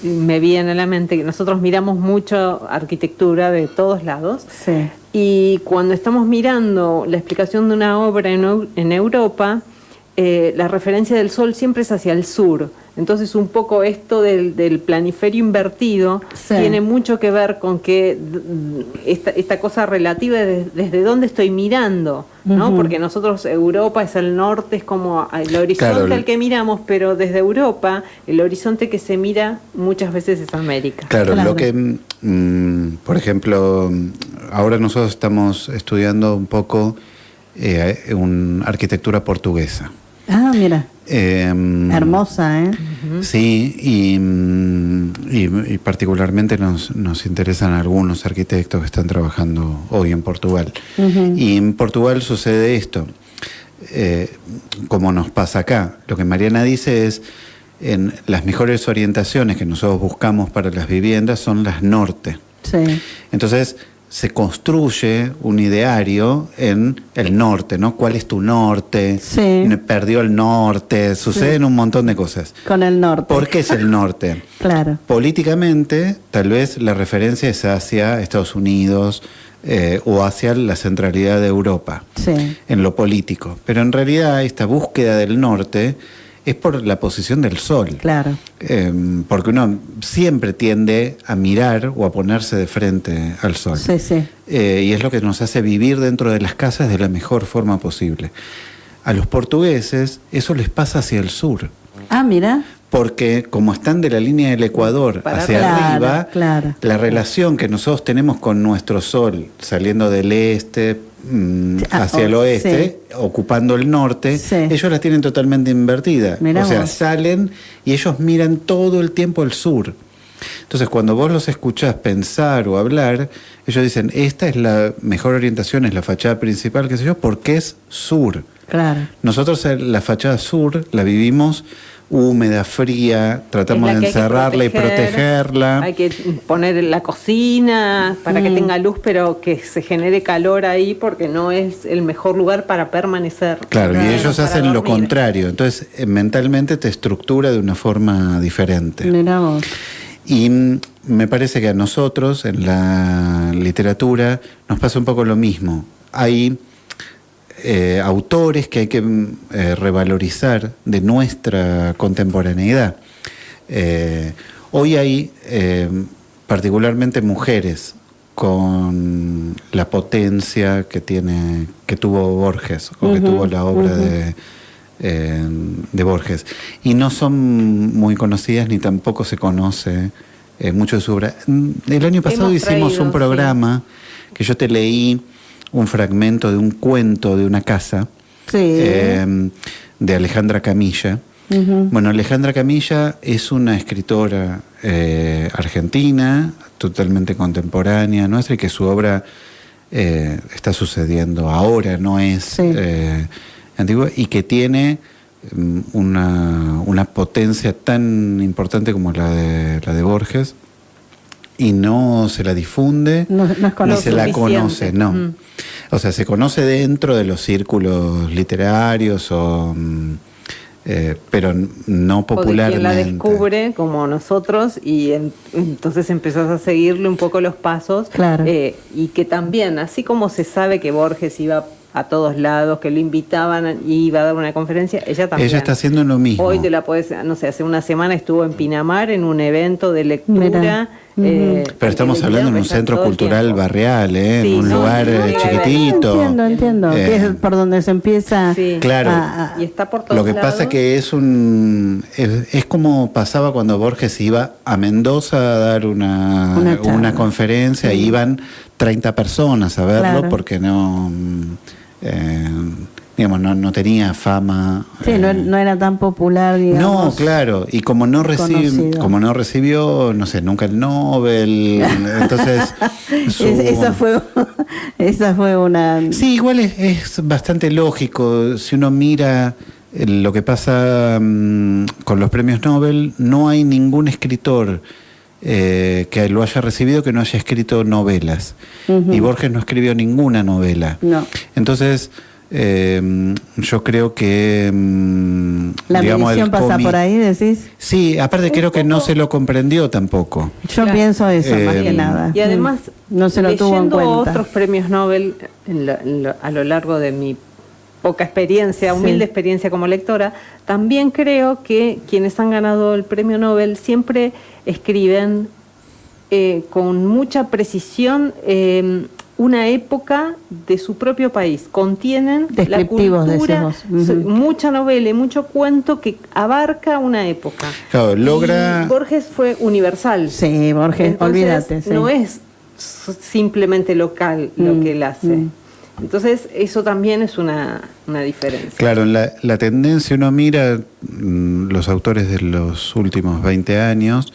me viene a la mente que nosotros miramos mucho arquitectura de todos lados. Sí. Y cuando estamos mirando la explicación de una obra en Europa, la referencia del sol siempre es hacia el sur. Entonces un poco esto del planiferio invertido tiene mucho que ver con que esta cosa relativa desde dónde estoy mirando, ¿no? Porque nosotros, Europa es el norte, es como el horizonte al que miramos, pero desde Europa el horizonte que se mira muchas veces es América. Claro. Lo que, por ejemplo, ahora nosotros estamos estudiando un poco una arquitectura portuguesa. Ah, mira. Hermosa, ¿eh? Sí, y particularmente nos interesan algunos arquitectos que están trabajando hoy en Portugal. Y en Portugal sucede esto, como nos pasa acá. Lo que Mariana dice es, en las mejores orientaciones que nosotros buscamos para las viviendas son las norte. Sí. Entonces se construye un ideario en el norte, ¿no? ¿Cuál es tu norte? Sí. Perdió el norte, suceden un montón de cosas. Con el norte. ¿Por qué es el norte? Claro. Políticamente, tal vez la referencia es hacia Estados Unidos o hacia la centralidad de Europa, en lo político. Pero en realidad esta búsqueda del norte es por la posición del sol. Claro. Porque uno siempre tiende a mirar o a ponerse de frente al sol. Sí, sí. Y es lo que nos hace vivir dentro de las casas de la mejor forma posible. A los portugueses eso les pasa hacia el sur. Ah, mira. Porque como están de la línea del Ecuador hacia arriba, la relación que nosotros tenemos con nuestro sol saliendo del este hacia el oeste, ocupando el norte, ellos la tienen totalmente invertida. Mirá o sea, vos. salen y ellos miran todo el tiempo el sur. Entonces, cuando vos los escuchás pensar o hablar, ellos dicen, esta es la mejor orientación, es la fachada principal, qué sé yo, porque es sur. Claro. Nosotros la fachada sur la vivimos húmeda, fría, tratamos de encerrarla y protegerla. Hay que poner la cocina para que tenga luz, pero que se genere calor ahí, porque no es el mejor lugar para permanecer. Claro, y ellos hacen lo contrario. Entonces, mentalmente te estructura de una forma diferente. Mirá vos. Y me parece que a nosotros, en la literatura, nos pasa un poco lo mismo. Hay autores que hay que revalorizar de nuestra contemporaneidad. Hoy hay particularmente mujeres con la potencia que tuvo Borges o que tuvo la obra de Borges, y no son muy conocidas ni tampoco se conoce mucho de su obra. El año pasado hicimos un programa que yo te leí un fragmento de un cuento de una casa de Alejandra Camilla. Bueno, Alejandra Camilla es una escritora argentina, totalmente contemporánea nuestra, y que su obra está sucediendo ahora, no es antigua, y que tiene una potencia tan importante como la de Borges, y no se la difunde, ni se la conoce, no. O sea, se conoce dentro de los círculos literarios o pero no popularmente. O de quien la descubre, como nosotros, y entonces empezás a seguirle un poco los pasos. Claro. Y que también, así como se sabe que Borges iba a todos lados, que lo invitaban y iba a dar una conferencia, ella también. Ella está haciendo lo mismo. Hoy te la podés, no sé, hace una semana estuvo en Pinamar en un evento de lectura. Pero estamos hablando en un centro cultural barrial, Sí, en un lugar chiquitito. Entiendo. Que es por donde se empieza. Sí. Claro. Y está por todos Lo que lados. pasa que es como pasaba cuando Borges iba a Mendoza a dar una conferencia, y iban 30 personas a verlo, Claro. porque no tenía fama. Sí, no era tan popular, digamos. No, claro, y como no recibió, no sé, nunca el Nobel, entonces esa fue una. Sí, igual es bastante lógico. Si uno mira lo que pasa con los premios Nobel, no hay ningún escritor que lo haya recibido que no haya escrito novelas. Y Borges no escribió ninguna novela. No. Entonces, yo creo que La medición pasa por ahí, decís. Sí, aparte creo que no se lo comprendió tampoco. Yo Claro. pienso eso, más que nada. Y además, no se lo tuvo en leyendo cuenta. otros premios Nobel a lo largo de mi poca experiencia, humilde experiencia como lectora, también creo que quienes han ganado el premio Nobel siempre escriben con mucha precisión una época de su propio país. Contienen la Descriptivos, cultura, decís vos. mucha novela y mucho cuento que abarca una época. Claro, logra. Y Borges fue universal. Sí, Borges, Entonces, olvídate. Sí. no es simplemente local lo que él hace. Entonces, eso también es una diferencia. Claro, la tendencia, uno mira los autores de los últimos 20 años,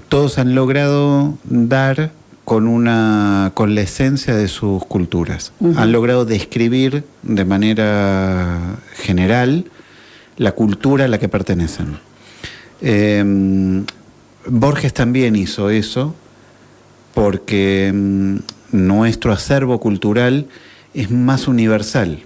todos han logrado dar con la esencia de sus culturas. Han logrado describir de manera general la cultura a la que pertenecen. Borges también hizo eso, porque nuestro acervo cultural es más universal.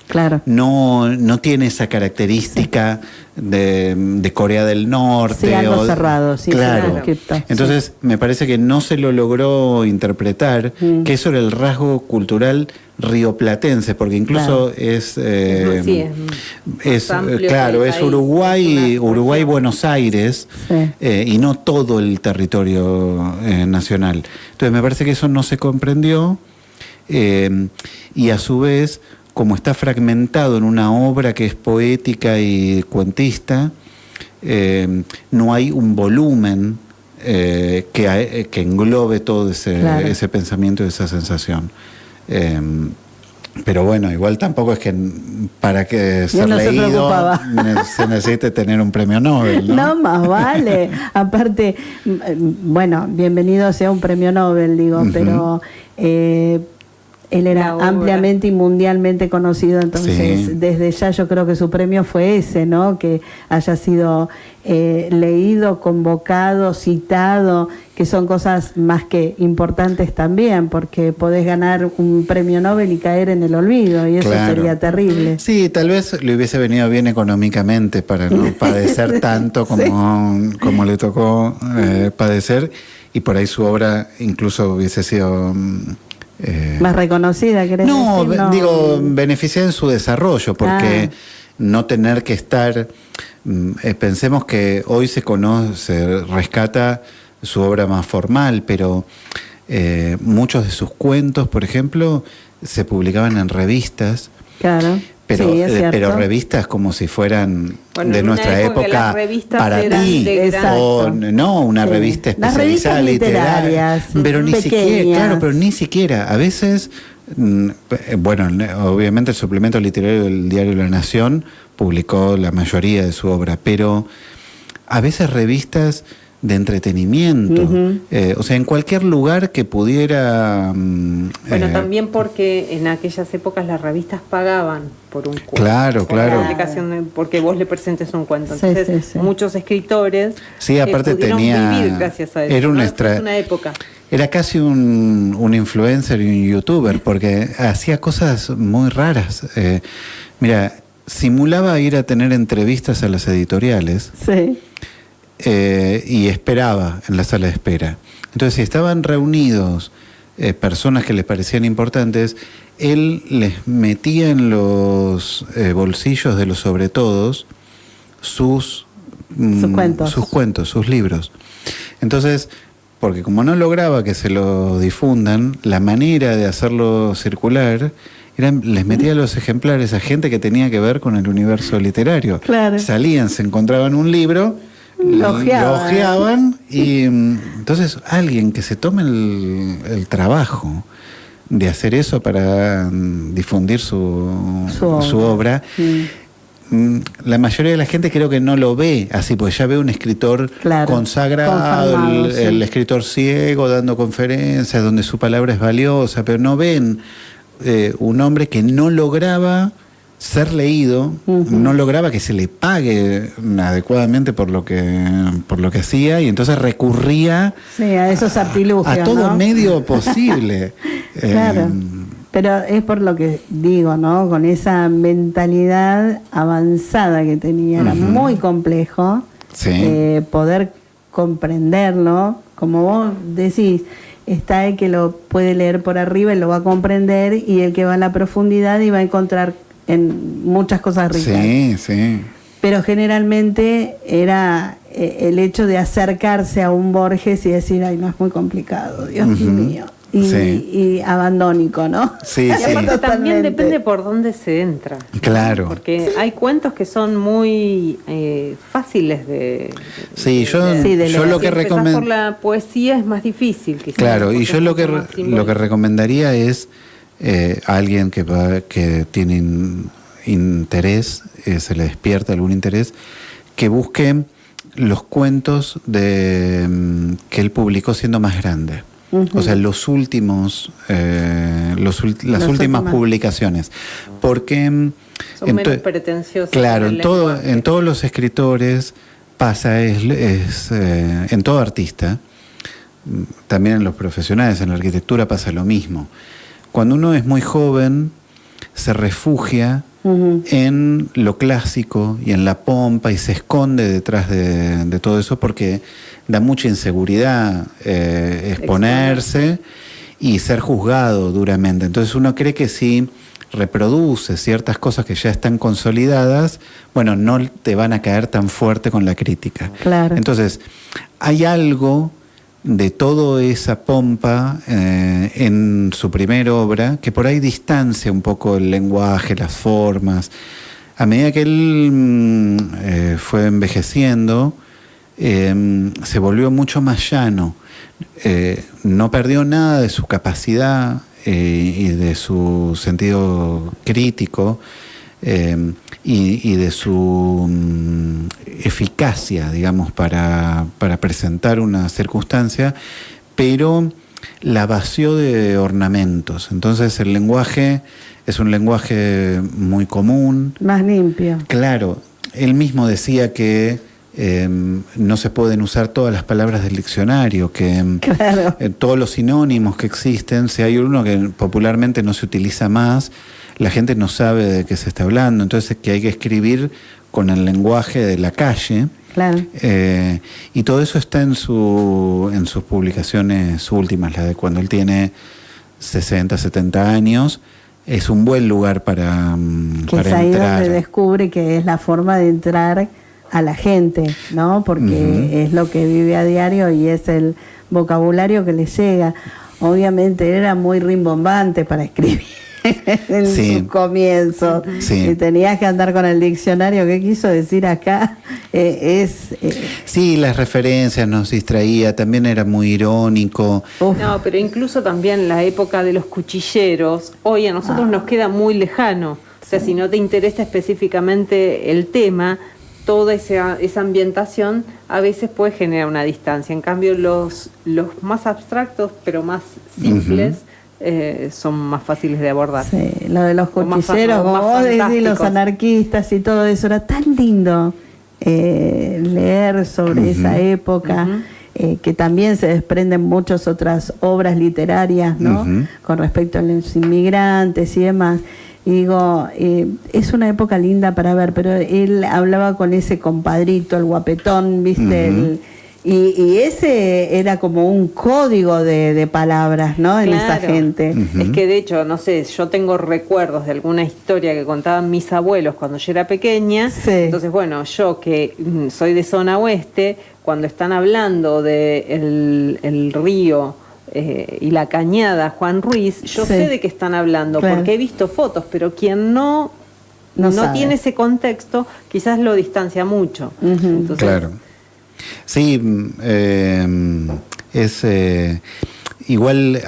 Claro. No tiene esa característica de Corea del Norte. Sí, algo cerrado, sí, claro. circunscripto, Entonces, me parece que no se lo logró interpretar, que eso era el rasgo cultural rioplatense, porque incluso es amplio claro, el es país, Uruguay, Buenos Aires, y no todo el territorio nacional. Entonces, me parece que eso no se comprendió, y a su vez, como está fragmentado en una obra que es poética y cuentista, no hay un volumen que englobe todo ese pensamiento y esa sensación. Pero bueno, igual tampoco es que para que ser leído se necesite tener un premio Nobel, ¿no? No, más vale. Aparte, bueno, bienvenido sea un premio Nobel, digo, pero él era ampliamente y mundialmente conocido, entonces desde ya yo creo que su premio fue ese, ¿no? Que haya sido leído, convocado, citado, que son cosas más que importantes también, porque podés ganar un premio Nobel y caer en el olvido, y eso sería terrible. Sí, tal vez le hubiese venido bien económicamente para no padecer tanto como le tocó padecer, y por ahí su obra incluso hubiese sido... más reconocida, ¿querés decir? No, digo, beneficia en su desarrollo, porque no tener que estar... pensemos que hoy se rescata su obra más formal, pero muchos de sus cuentos, por ejemplo, se publicaban en revistas. Claro. Pero, sí, es cierto. Pero revistas como si fueran de nuestra época para ti, o no una revista especializada literaria, pero ni siquiera, claro, pero ni siquiera, a veces, bueno, obviamente el suplemento literario del diario La Nación publicó la mayoría de su obra, pero a veces revistas de entretenimiento, o sea, en cualquier lugar que pudiera... bueno, también porque en aquellas épocas las revistas pagaban por un cuento. Claro. La publicación porque vos le presentes un cuento. Entonces, muchos escritores aparte pudieron tenía... vivir gracias a eso. Era una época. Era casi un influencer y un youtuber, porque hacía cosas muy raras. Mira, simulaba ir a tener entrevistas a las editoriales. Sí. Y esperaba en la sala de espera. Entonces, si estaban reunidos personas que les parecían importantes, él les metía en los bolsillos de los sobretodos sus cuentos, sus libros. Entonces, porque como no lograba que se lo difundan, la manera de hacerlo circular les metía los ejemplares a gente que tenía que ver con el universo literario. Claro. Salían, se encontraban un libro, lo ojeaban y entonces alguien que se tome el trabajo de hacer eso para difundir su obra. La mayoría de la gente creo que no lo ve así, porque ya ve un escritor consagrado, el escritor ciego dando conferencias donde su palabra es valiosa, pero no ven un hombre que no lograba ser leído, no lograba que se le pague adecuadamente por lo que hacía, y entonces recurría a esos artilugios, a todo medio posible. Claro. Pero es por lo que digo, ¿no? Con esa mentalidad avanzada que tenía, era muy complejo poder comprenderlo. Como vos decís, está el que lo puede leer por arriba y lo va a comprender, y el que va a la profundidad y va a encontrar en muchas cosas ricas. Sí. Pero generalmente era el hecho de acercarse a un Borges y decir, ay, no, es muy complicado, Dios mío. Y abandónico, ¿no? Sí. Aparte también depende por dónde se entra. Claro. Porque hay cuentos que son muy fáciles de... Sí, yo lo que recomiendo... por la poesía es más difícil, quizás. Claro, y yo lo que recomendaría es a alguien que tiene interés, se le despierta algún interés, que busque los cuentos que él publicó siendo más grande. O sea, las últimas publicaciones. Porque son menos pretenciosos. Claro, en todos los escritores pasa, en todo artista, también en los profesionales, en la arquitectura pasa lo mismo. Cuando uno es muy joven, se refugia en lo clásico y en la pompa y se esconde detrás de todo eso, porque da mucha inseguridad exponerse y ser juzgado duramente. Entonces uno cree que si reproduce ciertas cosas que ya están consolidadas, bueno, no te van a caer tan fuerte con la crítica. Claro. Entonces, hay algo de toda esa pompa en su primera obra que por ahí distancia un poco el lenguaje, las formas. A medida que él fue envejeciendo, se volvió mucho más llano. No perdió nada de su capacidad y de su sentido crítico y de su eficacia, digamos, para presentar una circunstancia, pero la vació de ornamentos. Entonces el lenguaje es un lenguaje muy común. Más limpio. Claro, él mismo decía que no se pueden usar todas las palabras del diccionario, que todos los sinónimos que existen, si hay uno que popularmente no se utiliza más, la gente no sabe de qué se está hablando, entonces que hay que escribir con el lenguaje de la calle. Claro. Y todo eso está en sus publicaciones últimas, la de cuando él tiene 60, 70 años. Es un buen lugar para es ahí donde descubre que es la forma de entrar a la gente, ¿no? Porque es lo que vive a diario y es el vocabulario que le llega. Obviamente era muy rimbombante para escribir en su comienzo. Y tenías que andar con el diccionario. ¿Qué quiso decir acá? Sí, las referencias nos distraía, también era muy irónico. No, pero incluso también la época de los cuchilleros, hoy a nosotros nos queda muy lejano. O sea, si no te interesa específicamente el tema, toda esa ambientación a veces puede generar una distancia. En cambio, los más abstractos, pero más simples, son más fáciles de abordar. Sí, lo de los cuchilleros, como vos decís, los anarquistas y todo eso, era tan lindo leer sobre esa época. que también se desprenden muchas otras obras literarias, ¿no? Con respecto a los inmigrantes y demás. Y digo, es una época linda para ver, pero él hablaba con ese compadrito, el guapetón, ¿viste? Y ese era como un código de palabras, ¿no? En esa gente. Es que de hecho, no sé, yo tengo recuerdos de alguna historia que contaban mis abuelos cuando yo era pequeña. Sí. Entonces, bueno, yo que soy de zona oeste, cuando están hablando de el río y la cañada Juan Ruiz, yo sé de qué están hablando, porque he visto fotos, pero quien no tiene ese contexto, quizás lo distancia mucho. Entonces, claro. Sí, es igual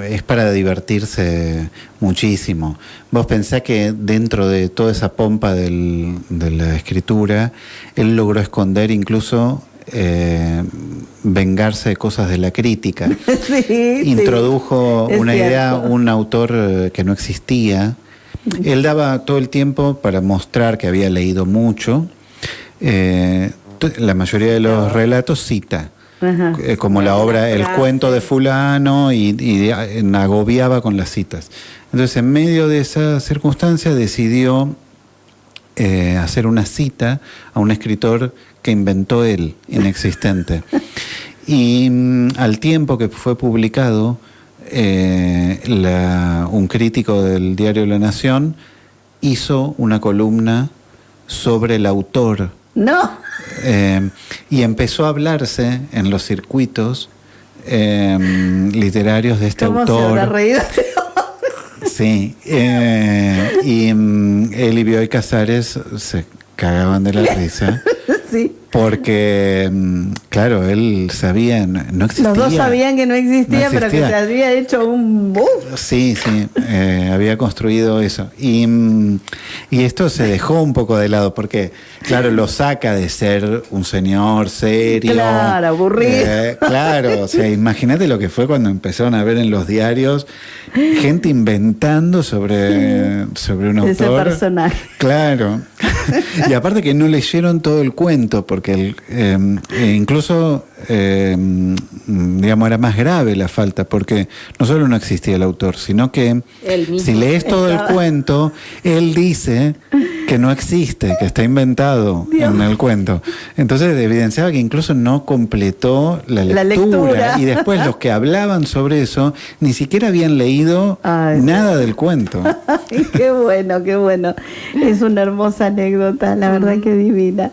es para divertirse muchísimo. Vos pensás que dentro de toda esa pompa de la escritura, él logró esconder incluso vengarse de cosas de la crítica. Introdujo una idea, un autor que no existía. Él daba todo el tiempo para mostrar que había leído mucho. La mayoría de los relatos cita, como la obra El cuento de fulano, y agobiaba con las citas. Entonces, en medio de esa circunstancia, decidió hacer una cita a un escritor que inventó él, inexistente. Y al tiempo que fue publicado, un crítico del diario La Nación hizo una columna sobre el autor. ¡No! Y empezó a hablarse en los circuitos literarios de este autor. ¿Cómo se habrá reído? Sí. Y él y Bioy Casares se cagaban de la risa. Sí. Porque, claro, él sabía, no existía. Los dos sabían que no existía, pero que se había hecho un buff. Sí, había construido eso. Y esto se dejó un poco de lado, porque, claro, lo saca de ser un señor serio. Claro, aburrido. Claro, o sea, imagínate lo que fue cuando empezaron a ver en los diarios gente inventando sobre un autor. Ese personaje. Claro. Y aparte que no leyeron todo el cuento, porque incluso, digamos, era más grave la falta, porque no solo no existía el autor, sino que si lees todo el cuento, él dice que no existe, que está inventado en el cuento. Entonces evidenciaba que incluso no completó la lectura. Y después los que hablaban sobre eso ni siquiera habían leído nada del cuento. Qué bueno, qué bueno. Es una hermosa anécdota, la verdad que divina.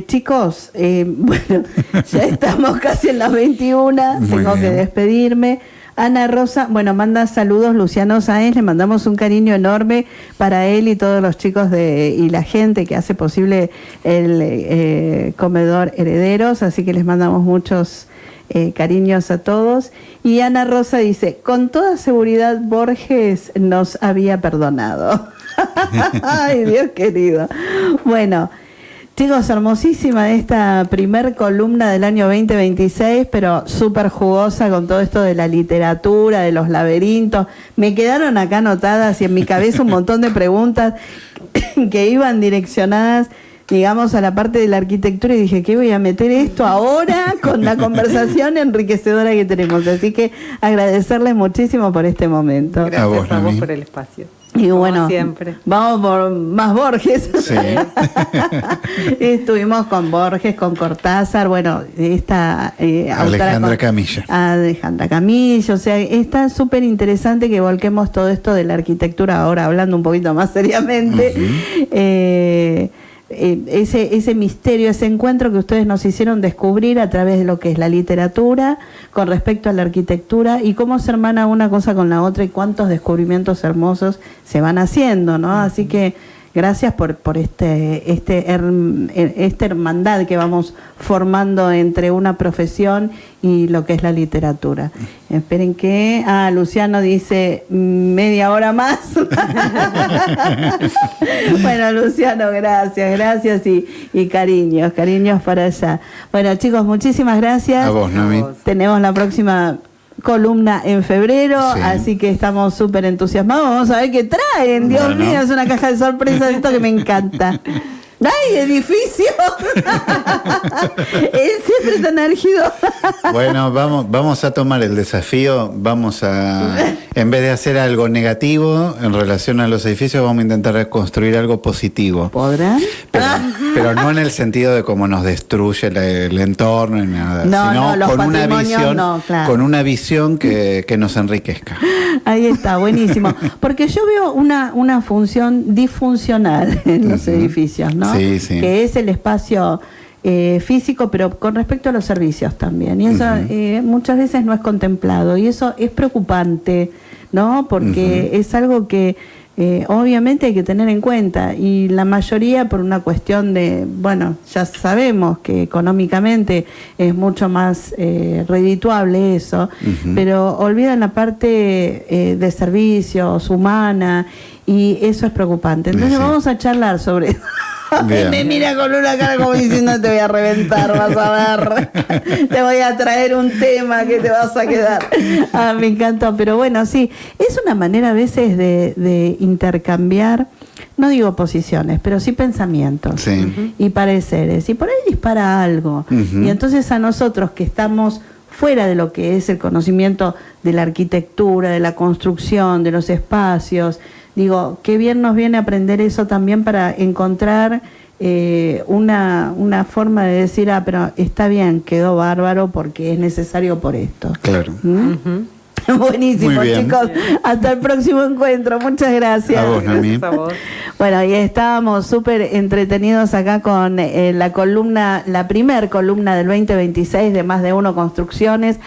Chicos, bueno, ya estamos casi en las 21, tengo que despedirme. Ana Rosa, bueno, manda saludos Luciano Sáenz, le mandamos un cariño enorme para él y todos los chicos y la gente que hace posible el comedor Herederos, así que les mandamos muchos cariños a todos. Y Ana Rosa dice, con toda seguridad Borges nos había perdonado. Ay, Dios querido. Bueno, chicos, hermosísima esta primer columna del año 2026, pero súper jugosa con todo esto de la literatura, de los laberintos. Me quedaron acá anotadas y en mi cabeza un montón de preguntas que iban direccionadas, digamos, a la parte de la arquitectura, y dije, ¿qué voy a meter esto ahora con la conversación enriquecedora que tenemos? Así que agradecerles muchísimo por este momento. Gracias a vos por el espacio. Y bueno, siempre. Vamos por más Borges. Sí. Estuvimos con Borges, con Cortázar, bueno, esta Alejandra Camilla. Alejandra Camilla, o sea, está súper interesante que volquemos todo esto de la arquitectura ahora, hablando un poquito más seriamente. Ese misterio, ese encuentro que ustedes nos hicieron descubrir a través de lo que es la literatura con respecto a la arquitectura y cómo se hermana una cosa con la otra y cuántos descubrimientos hermosos se van haciendo, ¿no? Así que gracias por esta hermandad que vamos formando entre una profesión y lo que es la literatura. Esperen que... Luciano dice media hora más. Bueno, Luciano, gracias y cariños para allá. Bueno, chicos, muchísimas gracias. A vos, Noemí. Tenemos la próxima columna en febrero, así que estamos súper entusiasmados. Vamos a ver qué traen. Dios mío, es una caja de sorpresas, esto que me encanta. ¡Ay, edificio! Él siempre tan álgido. Bueno, vamos a tomar el desafío, en vez de hacer algo negativo en relación a los edificios, vamos a intentar construir algo positivo. ¿Podrán? Pero no en el sentido de cómo nos destruye el entorno ni nada, No, sino los con una patrimonios visión, no, claro. con una visión que nos enriquezca. Ahí está, buenísimo. Porque yo veo una función disfuncional en los edificios, ¿no? Sí, sí. Que es el espacio físico, pero con respecto a los servicios también. Y eso muchas veces no es contemplado. Y eso es preocupante, ¿no? Porque es algo que obviamente hay que tener en cuenta. Y la mayoría por una cuestión de, bueno, ya sabemos que económicamente es mucho más redituable eso, pero olvidan la parte de servicios, humana, y eso es preocupante. Entonces vamos a charlar sobre eso. Me mira con una cara como diciendo te voy a reventar, vas a ver. Te voy a traer un tema que te vas a quedar. Me encantó, pero bueno, sí, es una manera a veces de intercambiar, no digo posiciones, pero sí pensamientos y pareceres. Y por ahí dispara algo. Y entonces a nosotros que estamos fuera de lo que es el conocimiento de la arquitectura, de la construcción, de los espacios, digo, qué bien nos viene a aprender eso también para encontrar una forma de decir, pero está bien, quedó bárbaro porque es necesario por esto. Claro. Buenísimo, chicos. Hasta el próximo encuentro. Muchas gracias. A vos, Noemí. A vos. Bueno, y estábamos súper entretenidos acá con la primer columna del 2026 de Más de Uno Construcciones.